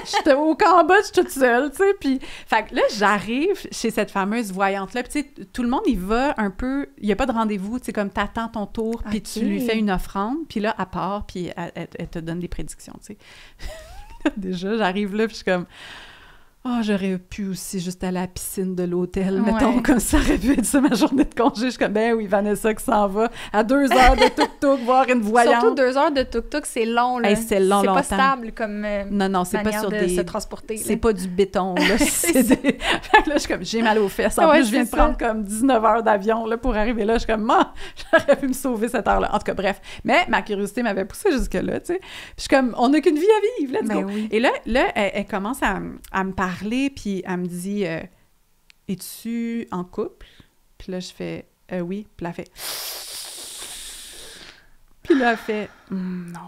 J'étais au Cambodge toute seule, tu sais, puis... Fait que là, j'arrive chez cette fameuse voyante-là, puis tu sais, tout le monde, il va un peu... Il n'y a pas de rendez-vous, tu sais, comme t'attends ton tour, puis tu lui fais une offrande, puis là, à part, puis elle te donne des prédictions, tu sais. Déjà, j'arrive là, puis je suis comme... Oh, j'aurais pu aussi juste aller à la piscine de l'hôtel, mettons, comme ça aurait pu être ça ma journée de congé. Je suis comme, ben oui, Vanessa qui s'en va à 2 heures de tuk-tuk voir une voyante. Surtout 2 heures de tuk-tuk, c'est long, là. C'est long, c'est longtemps. Pas stable comme non, c'est pas sur de se transporter. C'est pas du béton, là. Fait que là, je suis comme, j'ai mal aux fesses. En plus, je viens de prendre comme 19 heures d'avion, là, pour arriver là. Je suis comme, j'aurais pu me sauver cette heure-là. En tout cas, bref. Mais ma curiosité m'avait poussée jusque-là, tu sais. Puis je suis comme, on n'a qu'une vie à vivre, let's go. Oui. Et là, elle commence à me parler, puis elle me dit « Es-tu en couple? » Puis là, je fais « Oui. » Puis là, elle fait... Puis là, elle fait « Non,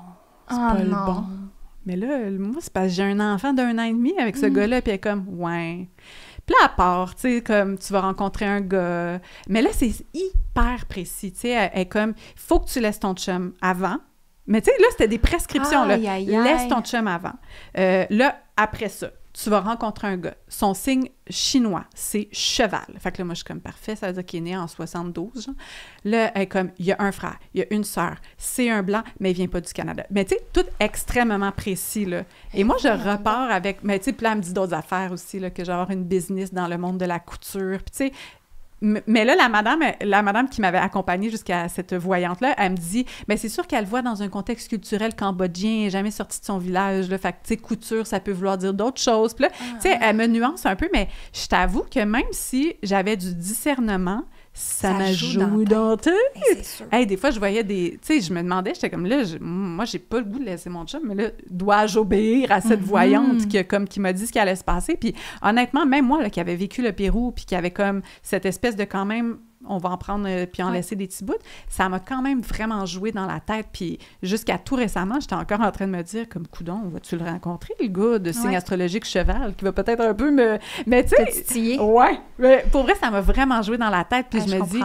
c'est pas le bon. » Mais là, moi, c'est parce que j'ai un enfant d'1 an et demi avec ce gars-là, puis elle est comme « Ouais. » Puis là, à part, tu sais, comme tu vas rencontrer un gars... Mais là, c'est hyper précis, tu sais, elle est comme « Il faut que tu laisses ton chum avant. » Mais tu sais, là, c'était des prescriptions, là. Aïe, aïe, aïe. Laisse ton chum avant. Là, après ça, tu vas rencontrer un gars. Son signe chinois, c'est cheval. Fait que là, moi, je suis comme parfait, ça veut dire qu'il est né en 72, genre. Là, elle est comme, il y a un frère, il y a une sœur, c'est un blanc, mais il vient pas du Canada. Mais tu sais, tout extrêmement précis, là. Et moi, je repars avec, mais tu sais, puis là, elle me dit d'autres affaires aussi, là, que j'ai avoir une business dans le monde de la couture. Puis tu sais, mais là, la madame qui m'avait accompagnée jusqu'à cette voyante-là, elle me dit, mais c'est sûr qu'elle voit dans un contexte culturel cambodgien, elle n'est jamais sortie de son village, là, fait que, tu sais, couture, ça peut vouloir dire d'autres choses. Puis là, tu sais, elle me nuance un peu, mais je t'avoue que même si j'avais du discernement, ça m'a joué dans la tête. C'est sûr. Hey, des fois, je voyais des... Tu sais, je me demandais, j'étais comme là, moi, j'ai pas le goût de laisser mon chum, mais là, dois-je obéir à cette voyante qui m'a dit ce qui allait se passer? Puis honnêtement, même moi, là, qui avait vécu le Pérou, puis qui avait comme cette espèce de quand même... on va en prendre puis en laisser des petits bouts, ça m'a quand même vraiment joué dans la tête. Puis jusqu'à tout récemment, j'étais encore en train de me dire, comme coudon, vas-tu le rencontrer, le gars de signe astrologique cheval, qui va peut-être un peu me... Mais tu sais... Ouais. Mais pour vrai, ça m'a vraiment joué dans la tête. Puis je me dis,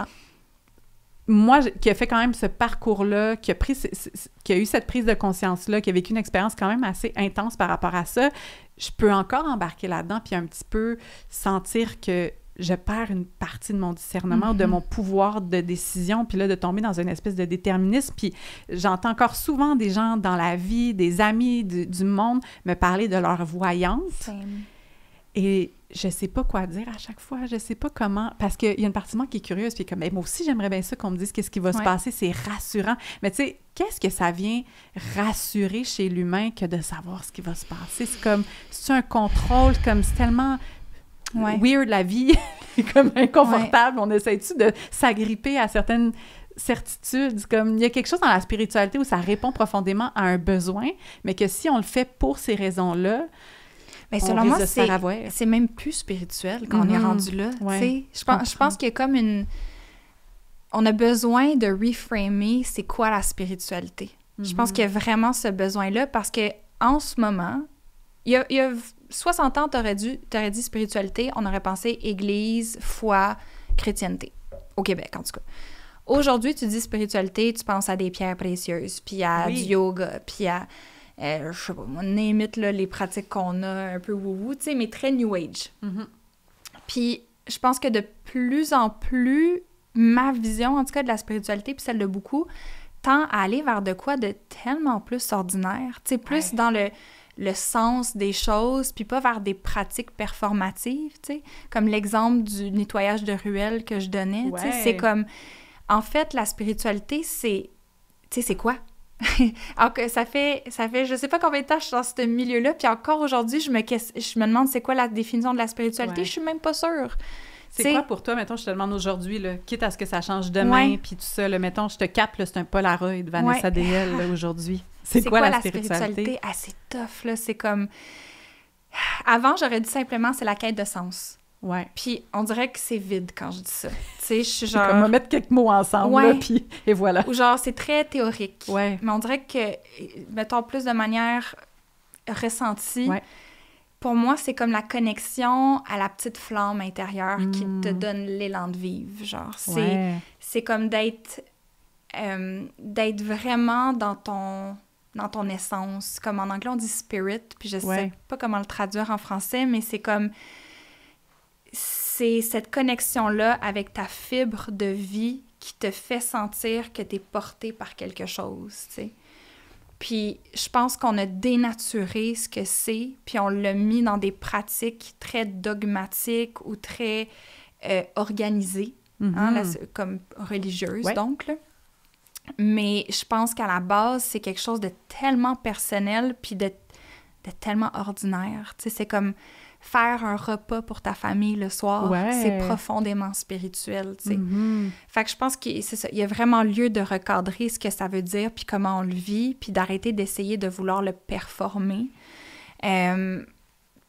moi, qui a fait quand même ce parcours-là, qui a eu cette prise de conscience-là, qui a vécu une expérience quand même assez intense par rapport à ça, je peux encore embarquer là-dedans puis un petit peu sentir que je perds une partie de mon discernement, de mon pouvoir de décision, puis là, de tomber dans une espèce de déterminisme. Puis j'entends encore souvent des gens dans la vie, des amis du monde, me parler de leur voyante. Et je sais pas quoi dire à chaque fois, je sais pas comment... Parce qu'il y a une partie de moi qui est curieuse, puis comme, moi aussi, j'aimerais bien ça qu'on me dise qu'est-ce qui va se passer, c'est rassurant. Mais tu sais, qu'est-ce que ça vient rassurer chez l'humain que de savoir ce qui va se passer? C'est comme, c'est un contrôle, comme c'est tellement... weird, la vie, comme inconfortable. On essaie-tu de s'agripper à certaines certitudes? Comme, il y a quelque chose dans la spiritualité où ça répond profondément à un besoin, mais que si on le fait pour ces raisons-là, mais selon moi, c'est même plus spirituel quand on est rendu là. Je pense qu'il y a comme une... On a besoin de reframer c'est quoi la spiritualité. Je pense qu'il y a vraiment ce besoin-là parce que en ce moment, il y a 60 ans, t'aurais dit spiritualité, on aurait pensé église, foi, chrétienté. Au Québec, en tout cas. Aujourd'hui, tu dis spiritualité, tu penses à des pierres précieuses, puis à du yoga, puis à, je sais pas, name it, là, les pratiques qu'on a un peu wou-wou, tu sais, mais très New Age. Puis je pense que de plus en plus, ma vision, en tout cas, de la spiritualité, puis celle de beaucoup, tend à aller vers de quoi de tellement plus ordinaire, tu sais, plus dans le sens des choses, puis pas vers des pratiques performatives, tu sais, comme l'exemple du nettoyage de ruelles que je donnais, tu sais, c'est comme, en fait, la spiritualité, c'est, tu sais, c'est quoi? Alors que ça fait, je sais pas combien de temps je suis dans ce milieu-là, puis encore aujourd'hui, je me demande c'est quoi la définition de la spiritualité, je suis même pas sûre. C'est quoi pour toi, mettons, je te demande aujourd'hui, là, quitte à ce que ça change demain, puis tout ça, là, mettons, je te capte, là, c'est un Polaroid de Vanessa DL, là, aujourd'hui. C'est quoi la spiritualité? Ah, c'est tough, là, c'est comme... Avant, j'aurais dit simplement, c'est la quête de sens. Ouais. Puis on dirait que c'est vide quand je dis ça. Tu sais, je suis genre... comme, on va mettre quelques mots ensemble, là, puis et voilà. Ou genre, c'est très théorique. Ouais. Mais on dirait que, mettons, plus de manière ressentie... Pour moi, c'est comme la connexion à la petite flamme intérieure qui te donne l'élan de vivre, genre. C'est comme d'être vraiment dans ton essence. Comme en anglais, on dit « spirit », puis je sais pas comment le traduire en français, mais c'est comme... C'est cette connexion-là avec ta fibre de vie qui te fait sentir que t'es porté par quelque chose, tu sais. Puis je pense qu'on a dénaturé ce que c'est, puis on l'a mis dans des pratiques très dogmatiques ou très organisées, comme religieuses, donc. Là. Mais je pense qu'à la base, c'est quelque chose de tellement personnel puis de tellement ordinaire. Tu sais, c'est comme faire un repas pour ta famille le soir, c'est profondément spirituel, tu sais. Fait que je pense que c'est ça, il y a vraiment lieu de recadrer ce que ça veut dire, puis comment on le vit, puis d'arrêter d'essayer de vouloir le performer,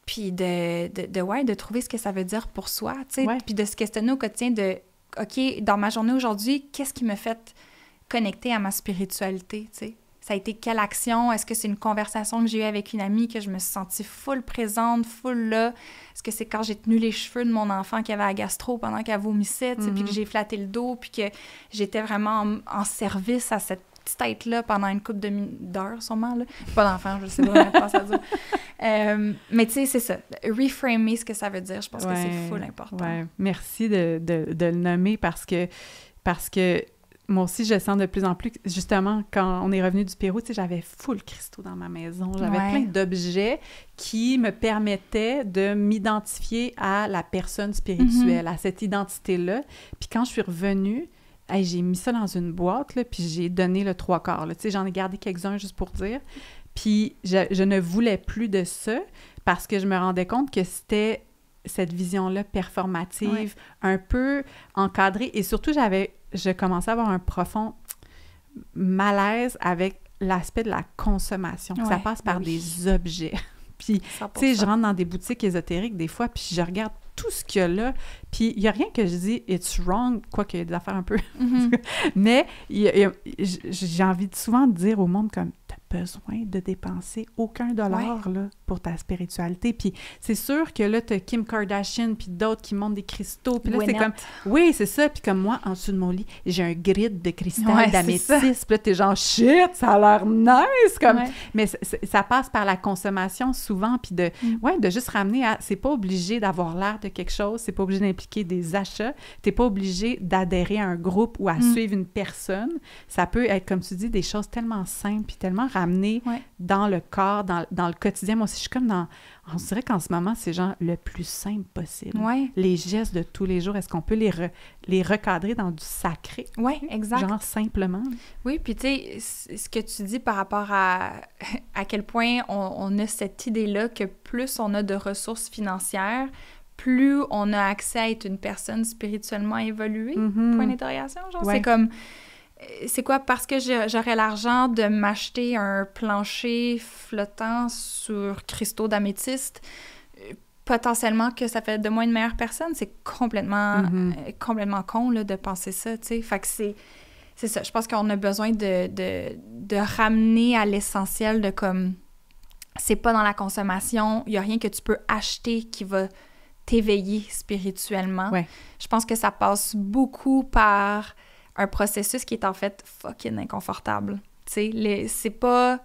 puis de trouver ce que ça veut dire pour soi, tu sais, puis de se questionner au quotidien de, OK, dans ma journée aujourd'hui, qu'est-ce qui me fait connecter à ma spiritualité, tu sais? Ça a été quelle action? Est-ce que c'est une conversation que j'ai eue avec une amie que je me suis sentie full présente, full là? Est-ce que c'est quand j'ai tenu les cheveux de mon enfant qui avait la gastro pendant qu'elle vomissait, puis que j'ai flatté le dos, puis que j'étais vraiment en service à cette petite tête-là pendant une couple d'heures, sûrement, là. Pas d'enfant, je sais pas comment ça dure. Mais tu sais, c'est ça. Reframer ce que ça veut dire, je pense que c'est full important. Ouais. Merci de le nommer parce que moi aussi, je sens de plus en plus, justement, quand on est revenu du Pérou, tu sais, j'avais full cristaux dans ma maison. J'avais plein d'objets qui me permettaient de m'identifier à la personne spirituelle, à cette identité-là. Puis quand je suis revenue, j'ai mis ça dans une boîte, là, puis j'ai donné le 3/4. Tu sais, j'en ai gardé quelques-uns juste pour dire. Puis je ne voulais plus de ça parce que je me rendais compte que c'était cette vision-là performative, un peu encadrée. Et surtout, je commençais à avoir un profond malaise avec l'aspect de la consommation. Ça passe par des objets. Puis, tu sais, je rentre dans des boutiques ésotériques des fois, puis je regarde tout ce qu'il y a là, puis il n'y a rien que je dis « it's wrong », quoiqu'il y a des affaires un peu... Mais j'ai envie souvent de dire au monde comme « t'as besoin de dépenser aucun dollar là, pour ta spiritualité ». Puis c'est sûr que là, t'as Kim Kardashian, puis d'autres qui montent des cristaux, puis là, c'est comme... Oui, c'est ça, puis comme moi, en dessous de mon lit, j'ai un grid de cristal d'améthyste, puis là, t'es genre « shit, ça a l'air nice! » comme... Mais ça passe par la consommation souvent, puis de juste ramener à... C'est pas obligé d'avoir l'air de quelque chose, c'est pas obligé d'impliquer des achats, t'es pas obligé d'adhérer à un groupe ou à suivre une personne. Ça peut être, comme tu dis, des choses tellement simples puis tellement ramenées dans le corps, dans le quotidien. Moi aussi, je suis comme dans... On dirait qu'en ce moment, c'est genre le plus simple possible. Les gestes de tous les jours, est-ce qu'on peut les recadrer dans du sacré? Oui, exact. Genre simplement. Oui, puis tu sais, ce que tu dis par rapport à quel point on a cette idée-là que plus on a de ressources financières, plus on a accès à être une personne spirituellement évoluée, point d'interrogation, genre, c'est comme, c'est quoi, parce que j'aurais l'argent de m'acheter un plancher flottant sur cristaux d'améthyste, potentiellement que ça fait de moi une meilleure personne, c'est complètement con, là, de penser ça, tu sais, fait que c'est ça, je pense qu'on a besoin de ramener à l'essentiel de comme, c'est pas dans la consommation, il y a rien que tu peux acheter qui va t'éveiller spirituellement. Je pense que ça passe beaucoup par un processus qui est en fait fucking inconfortable. Tu sais, c'est pas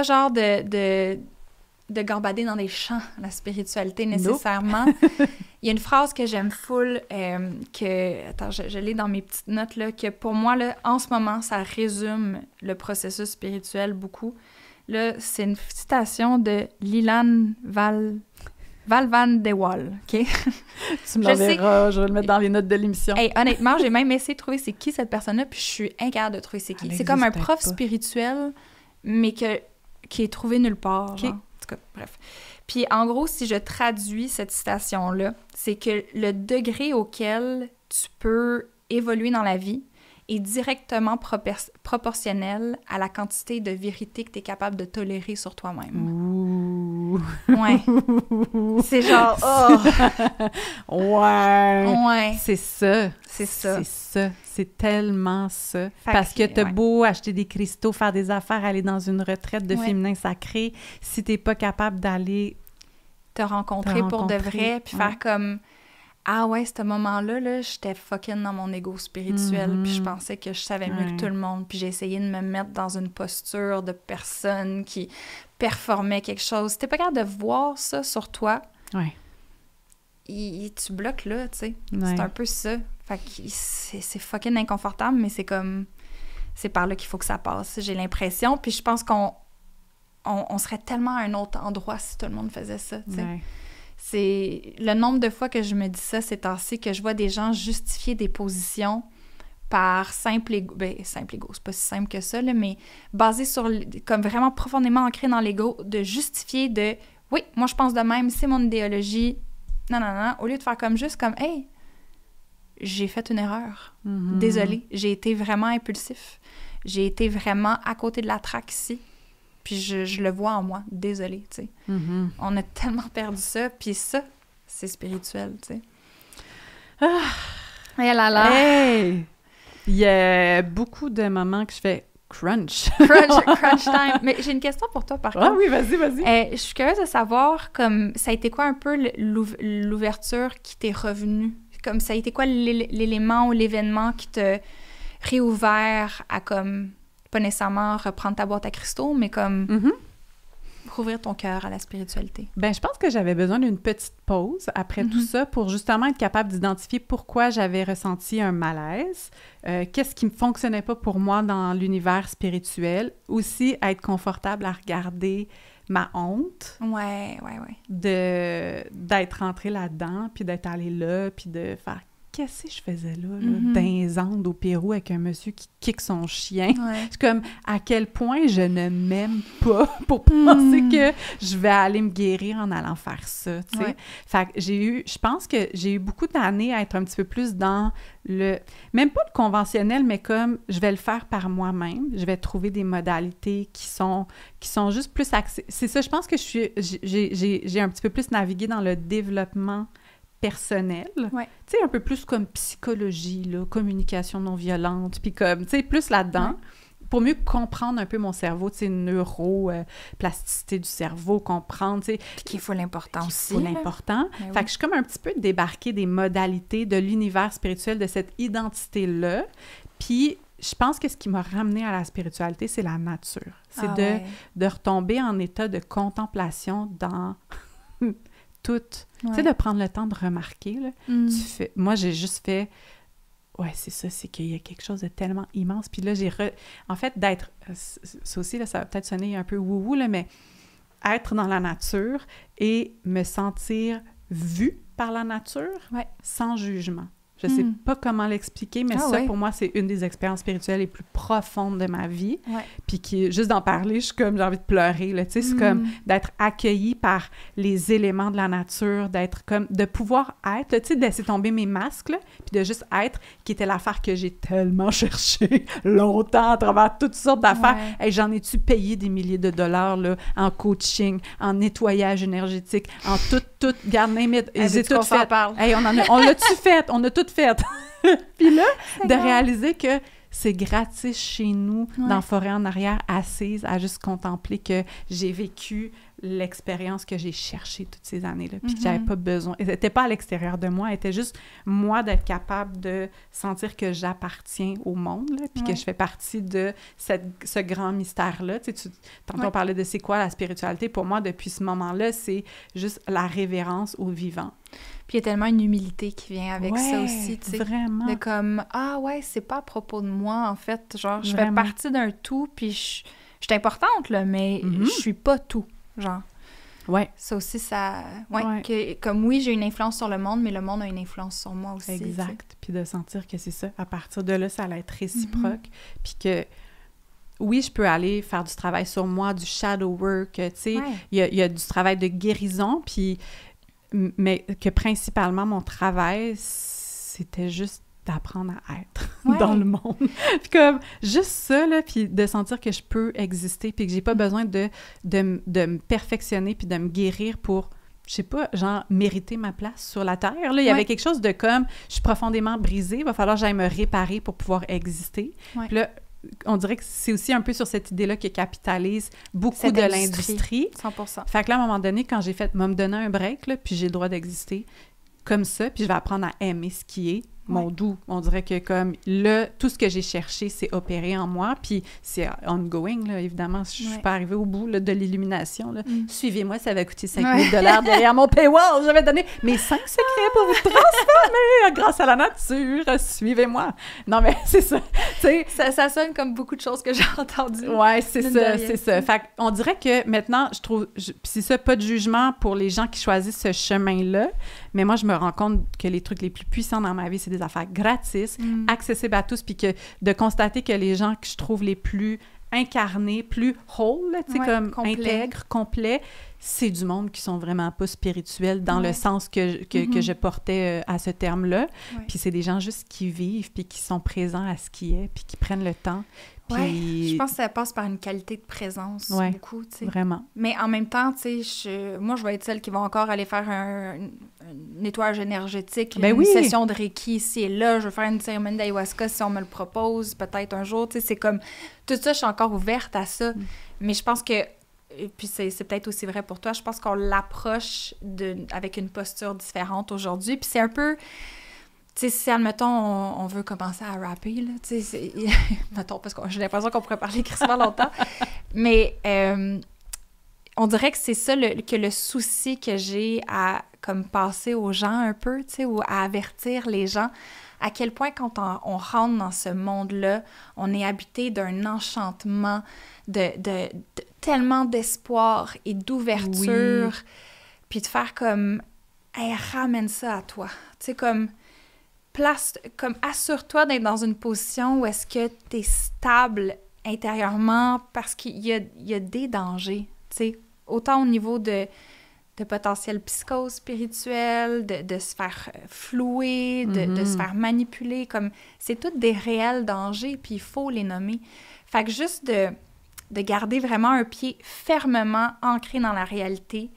genre de gambader dans des champs, la spiritualité, nécessairement. Il y a une phrase que j'aime full, attends, je l'ai dans mes petites notes, là, que pour moi, là, en ce moment, ça résume le processus spirituel beaucoup. Là, c'est une citation de Lilan Van de Waal, OK? Tu me l'enverras, je vais le mettre dans les notes de l'émission. Hey, honnêtement, j'ai même essayé de trouver c'est qui cette personne-là, puis je suis incapable de trouver c'est qui. C'est comme un prof spirituel, mais qui est trouvé nulle part, genre. En tout cas, bref. Puis en gros, si je traduis cette citation-là, c'est que le degré auquel tu peux évoluer dans la vie est directement proportionnel à la quantité de vérité que tu es capable de tolérer sur toi-même. Ouh! Ouais. C'est genre, Ouais! C'est ça. C'est ça. C'est ça. C'est tellement ça. Parce que t'as beau acheter des cristaux, faire des affaires, aller dans une retraite de féminin sacré, si t'es pas capable d'aller... te rencontrer pour de vrai, puis faire comme... Ah ouais, ce moment-là, là, j'étais fucking dans mon ego spirituel, puis je pensais que je savais mieux que tout le monde, puis j'ai essayé de me mettre dans une posture de personne qui performait quelque chose. Si t'es pas capable de voir ça sur toi, tu bloques là, tu sais. C'est un peu ça. Fait que c'est fucking inconfortable, mais c'est comme... C'est par là qu'il faut que ça passe, j'ai l'impression, puis je pense qu'on serait tellement à un autre endroit si tout le monde faisait ça, tu sais. C'est le nombre de fois que je me dis ça ces temps-ci, que je vois des gens justifier des positions par simple ego. Ben, simple ego, c'est pas si simple que ça, là, mais basé sur, comme vraiment profondément ancré dans l'ego, de justifier de « Oui, moi je pense de même, c'est mon idéologie, non, au lieu de faire comme juste comme « Hey, j'ai fait une erreur. Désolée, j'ai été vraiment impulsif. J'ai été vraiment à côté de la traque ici. » Puis je le vois en moi. Désolée, tu sais. On a tellement perdu ça. Puis ça, c'est spirituel, tu sais. Et là là! Hey! Il y a beaucoup de moments que je fais crunch. crunch time. Mais j'ai une question pour toi, par contre. Ah oui, vas-y. Je suis curieuse de savoir, comme, ça a été quoi un peu l'ouverture qui t'est revenue? Comme, ça a été quoi l'élément ou l'événement qui t'a réouvert à, comme... pas nécessairement reprendre ta boîte à cristaux, mais comme rouvrir ton cœur à la spiritualité. Ben, je pense que j'avais besoin d'une petite pause après tout ça pour justement être capable d'identifier pourquoi j'avais ressenti un malaise, qu'est-ce qui ne fonctionnait pas pour moi dans l'univers spirituel, aussi être confortable à regarder ma honte. Ouais. D'être rentrée là-dedans, puis d'être allée là, puis de faire qu'est-ce que je faisais là dans les Andes au Pérou avec un monsieur qui kick son chien. Ouais. C'est comme à quel point je ne m'aime pas pour penser que je vais aller me guérir en allant faire ça, tu sais. Ouais. Fait que je pense que j'ai eu beaucoup d'années à être un petit peu plus dans même pas le conventionnel, mais comme je vais le faire par moi-même, je vais trouver des modalités qui sont juste plus axées. C'est ça, je pense que j'ai un petit peu plus navigué dans le développement personnel, ouais. Tu sais, un peu plus comme psychologie, là, communication non violente, puis comme, tu sais, plus là-dedans, pour mieux comprendre un peu mon cerveau, tu sais, neuroplasticité du cerveau, comprendre, tu sais... Puis qu'il faut l'important aussi. Il faut l'important. Fait que je suis comme un petit peu débarquée des modalités de l'univers spirituel, de cette identité-là, puis je pense que ce qui m'a ramenée à la spiritualité, c'est la nature. C'est de retomber en état de contemplation dans... tout. Tu sais, de prendre le temps de remarquer, là. Moi, j'ai juste fait... Ouais, c'est ça, c'est qu'il y a quelque chose de tellement immense. Puis là, en fait, d'être... Ça aussi, là, ça va peut-être sonner un peu wouhou, là, mais être dans la nature et me sentir vue par la nature sans jugement. Je sais pas comment l'expliquer, mais pour moi, c'est une des expériences spirituelles les plus profondes de ma vie. Ouais. Puis juste d'en parler, je suis comme, j'ai envie de pleurer, là, tu sais, c'est comme d'être accueillie par les éléments de la nature, d'être comme, de pouvoir être, tu sais, de laisser tomber mes masques, là, puis de juste être, qui était l'affaire que j'ai tellement cherchée longtemps à travers toutes sortes d'affaires. Ouais. Hey, j'en ai-tu payé des milliers de dollars, là, en coaching, en nettoyage énergétique, en tout, garde limite, j'ai tout fait. Hey, on l'a-tu fait? On a tout fait. Puis là, de réaliser que c'est gratis chez nous, dans la forêt en arrière, assise, à juste contempler que j'ai vécu l'expérience que j'ai cherchée toutes ces années-là, puis que j'avais pas besoin. Elle n'était pas à l'extérieur de moi, elle était juste moi d'être capable de sentir que j'appartiens au monde, là, puis que je fais partie de ce grand mystère-là. Tu sais, tantôt on parlait de c'est quoi la spiritualité. Pour moi, depuis ce moment-là, c'est juste la révérence au vivant. Puis il y a tellement une humilité qui vient avec ça aussi, tu sais. Vraiment. De comme, c'est pas à propos de moi, en fait. Genre, je fais partie d'un tout, puis je suis importante, là, mais je suis pas tout, genre. Ouais. Ça aussi, ça... comme oui, j'ai une influence sur le monde, mais le monde a une influence sur moi aussi. Exact. Puis de sentir que c'est ça. À partir de là, ça allait être réciproque. Puis que... Oui, je peux aller faire du travail sur moi, du shadow work, tu sais. Il y a du travail de guérison, puis... Mais que principalement, mon travail, c'était juste d'apprendre à être dans le monde. Puis comme, juste ça, là, puis de sentir que je peux exister, puis que j'ai pas besoin de me perfectionner, puis de me guérir pour, je sais pas, genre, mériter ma place sur la Terre. Là, il y avait quelque chose de comme, je suis profondément brisée, il va falloir que j'aille me réparer pour pouvoir exister. Puis là, on dirait que c'est aussi un peu sur cette idée-là que capitalise beaucoup de l'industrie. 100%. Fait que là, à un moment donné, quand j'ai fait, me donner un break, là, puis j'ai le droit d'exister comme ça, puis je vais apprendre à aimer ce qui est mon doux. On dirait que comme là, tout ce que j'ai cherché, c'est opéré en moi, puis c'est ongoing, là, évidemment. Je suis pas arrivée au bout là, de l'illumination. Là. Suivez-moi, ça va coûter 5 000 $ derrière mon paywall. Je vais donner mes 5 secrets pour vous transformer grâce à la nature. Suivez-moi. Non, mais c'est ça. Ça sonne comme beaucoup de choses que j'ai entendues. Ouais, c'est ça. Fait qu'on dirait que maintenant, je trouve... Puis c'est ça, pas de jugement pour les gens qui choisissent ce chemin-là, mais moi, je me rends compte que les trucs les plus puissants dans ma vie, c'est des affaires gratis, accessibles à tous, puis que de constater que les gens que je trouve les plus incarnés, plus whole, tu sais, comme intègres, complets, c'est du monde qui sont vraiment pas spirituels dans le sens que je portais à ce terme-là. Puis c'est des gens juste qui vivent, puis qui sont présents à ce qui est, puis qui prennent le temps. Puis... je pense que ça passe par une qualité de présence, beaucoup, tu sais. Vraiment. Mais en même temps, tu sais, moi, je vais être celle qui va encore aller faire un nettoyage énergétique, une session de Reiki ici et là, je vais faire une cérémonie d'ayahuasca si on me le propose, peut-être un jour, tu sais, c'est comme... Tout ça, je suis encore ouverte à ça, mais je pense que... Et puis c'est peut-être aussi vrai pour toi, je pense qu'on l'approche avec une posture différente aujourd'hui, puis c'est un peu... Tu sais, si, admettons, on veut commencer à rapper, là, tu sais, mettons, parce que j'ai l'impression qu'on pourrait parler crissement longtemps, mais on dirait que c'est ça que le souci que j'ai à comme passer aux gens un peu, tu sais, ou à avertir les gens, à quel point quand on rentre dans ce monde-là, on est habité d'un enchantement, de tellement d'espoir et d'ouverture, puis de faire comme, hey, ramène ça à toi, tu sais, comme assure-toi d'être dans une position où est-ce que tu es stable intérieurement parce qu'il y a des dangers, tu sais, autant au niveau de potentiel psychose spirituelle, de se faire flouer, de se faire manipuler, comme c'est tous des réels dangers, puis il faut les nommer. Fait que juste de garder vraiment un pied fermement ancré dans la réalité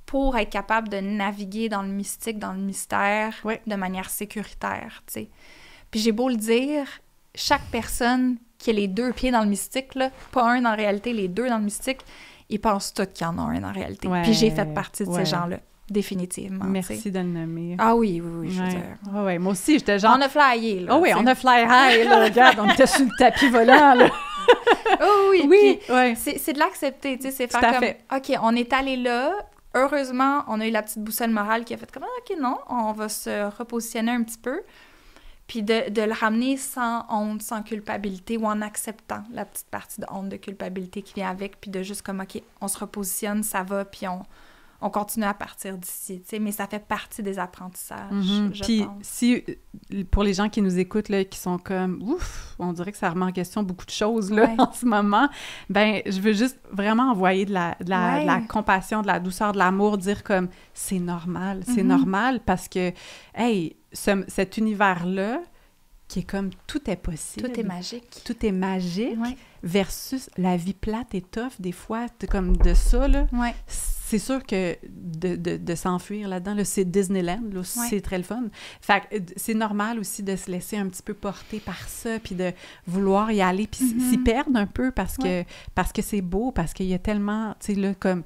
pour être capable de naviguer dans le mystique, dans le mystère, de manière sécuritaire, tu sais. Puis j'ai beau le dire, chaque personne qui a les deux pieds dans le mystique, là, pas un dans la réalité, les deux dans le mystique, ils pensent tous qu'il y en a un en réalité. Puis j'ai fait partie de ces gens-là, définitivement. Merci de le nommer. Ah oui, je veux dire. Ouais, moi aussi, j'étais genre... On a flyé, là. Oh oui, on a fly high, là, regarde, on était sur le tapis volant, là. Oh oui, oui, c'est de l'accepter, tu sais, c'est faire comme, OK, on est allé là, heureusement, on a eu la petite boussole morale qui a fait comme, OK, non, on va se repositionner un petit peu. Puis de le ramener sans honte, sans culpabilité, ou en acceptant la petite partie de honte, de culpabilité qui vient avec, puis de juste comme, OK, on se repositionne, ça va, puis on continue à partir d'ici, tu sais, mais ça fait partie des apprentissages, je puis pense. Si, pour les gens qui nous écoutent, là, qui sont comme, ouf, on dirait que ça remet en question beaucoup de choses, là, en ce moment, ben je veux juste vraiment envoyer de la compassion, de la douceur, de l'amour, dire comme, c'est normal parce que, hey, cet univers-là, qui est comme tout est possible. Tout est magique. Tout est magique, versus la vie plate et tough, des fois, comme de ça, là. C'est sûr que de s'enfuir là-dedans, là, c'est Disneyland, là, c'est très le fun. Fait que c'est normal aussi de se laisser un petit peu porter par ça, puis de vouloir y aller, puis s'y perdre un peu parce que c'est beau, parce qu'il y a tellement, tu sais, là, comme...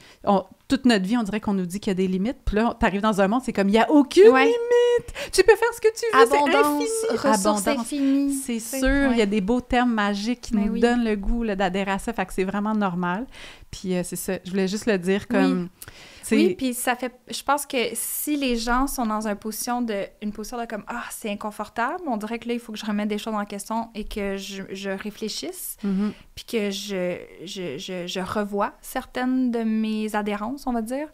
toute notre vie, on dirait qu'on nous dit qu'il y a des limites, puis là, t'arrives dans un monde, c'est comme, il n'y a aucune limite! Tu peux faire ce que tu veux, c'est infini! Ressources infinies! C'est sûr, il y a des beaux termes magiques qui nous donnent le goût là, d'adhérer à ça, fait que c'est vraiment normal. Puis c'est ça, je voulais juste le dire comme... Oui, puis ça fait... Je pense que si les gens sont dans une position de comme « Ah, c'est inconfortable », on dirait que là, il faut que je remette des choses en question et que je réfléchisse, puis que je revoie certaines de mes adhérences, on va dire.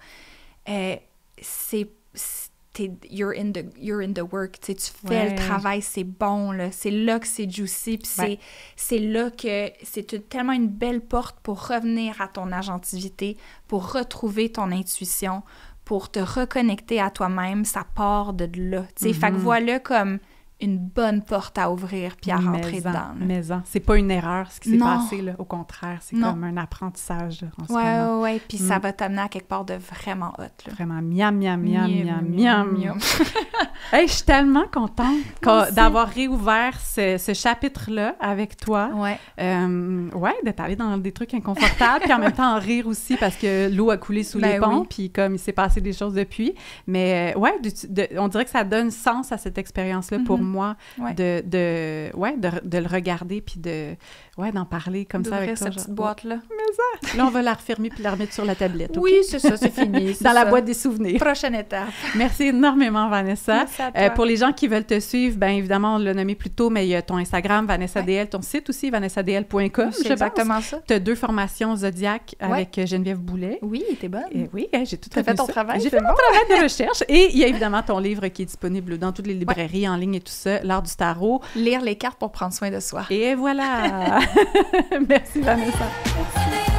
You're in the work, tu sais, tu fais le travail, c'est bon, là, c'est là que c'est juicy, puis c'est là que c'est tellement une belle porte pour revenir à ton agentivité, pour retrouver ton intuition, pour te reconnecter à toi-même, ça part de là, tu sais, fait que voilà comme une bonne porte à ouvrir puis à rentrer dedans. C'est pas une erreur, ce qui s'est passé, là. Au contraire, c'est comme un apprentissage, là, en ce moment. Ouais, puis ça va t'amener à quelque part de vraiment hot, là. Vraiment, miam. Hey, je suis tellement contente d'avoir réouvert ce chapitre-là avec toi. D'être allée dans des trucs inconfortables, puis en même temps en rire aussi, parce que l'eau a coulé sous les ponts, puis comme il s'est passé des choses depuis. Mais on dirait que ça donne sens à cette expérience-là pour moi, de le regarder, puis d'en parler comme ça avec toi. Cette petite boîte-là. Mais ça! Là, on va la refermer puis la remettre sur la tablette. Oui, c'est ça, c'est fini. Dans la boîte des souvenirs. Prochaine étape. Merci énormément, Vanessa. Merci à toi. Pour les gens qui veulent te suivre, bien évidemment, on l'a nommé plus tôt, mais il y a ton Instagram, Vanessa DL, ton site aussi, vanessadl.com. C'est exactement ça. Tu as 2 formations Zodiac avec Geneviève Boulet. Oui, t'es bonne. Oui, j'ai tout fait ton travail. J'ai fait mon travail de recherche. Et il y a évidemment ton livre qui est disponible dans toutes les librairies en ligne et tout ça, L'art du tarot. Lire les cartes pour prendre soin de soi. Et voilà! Merci, Vanessa. Merci.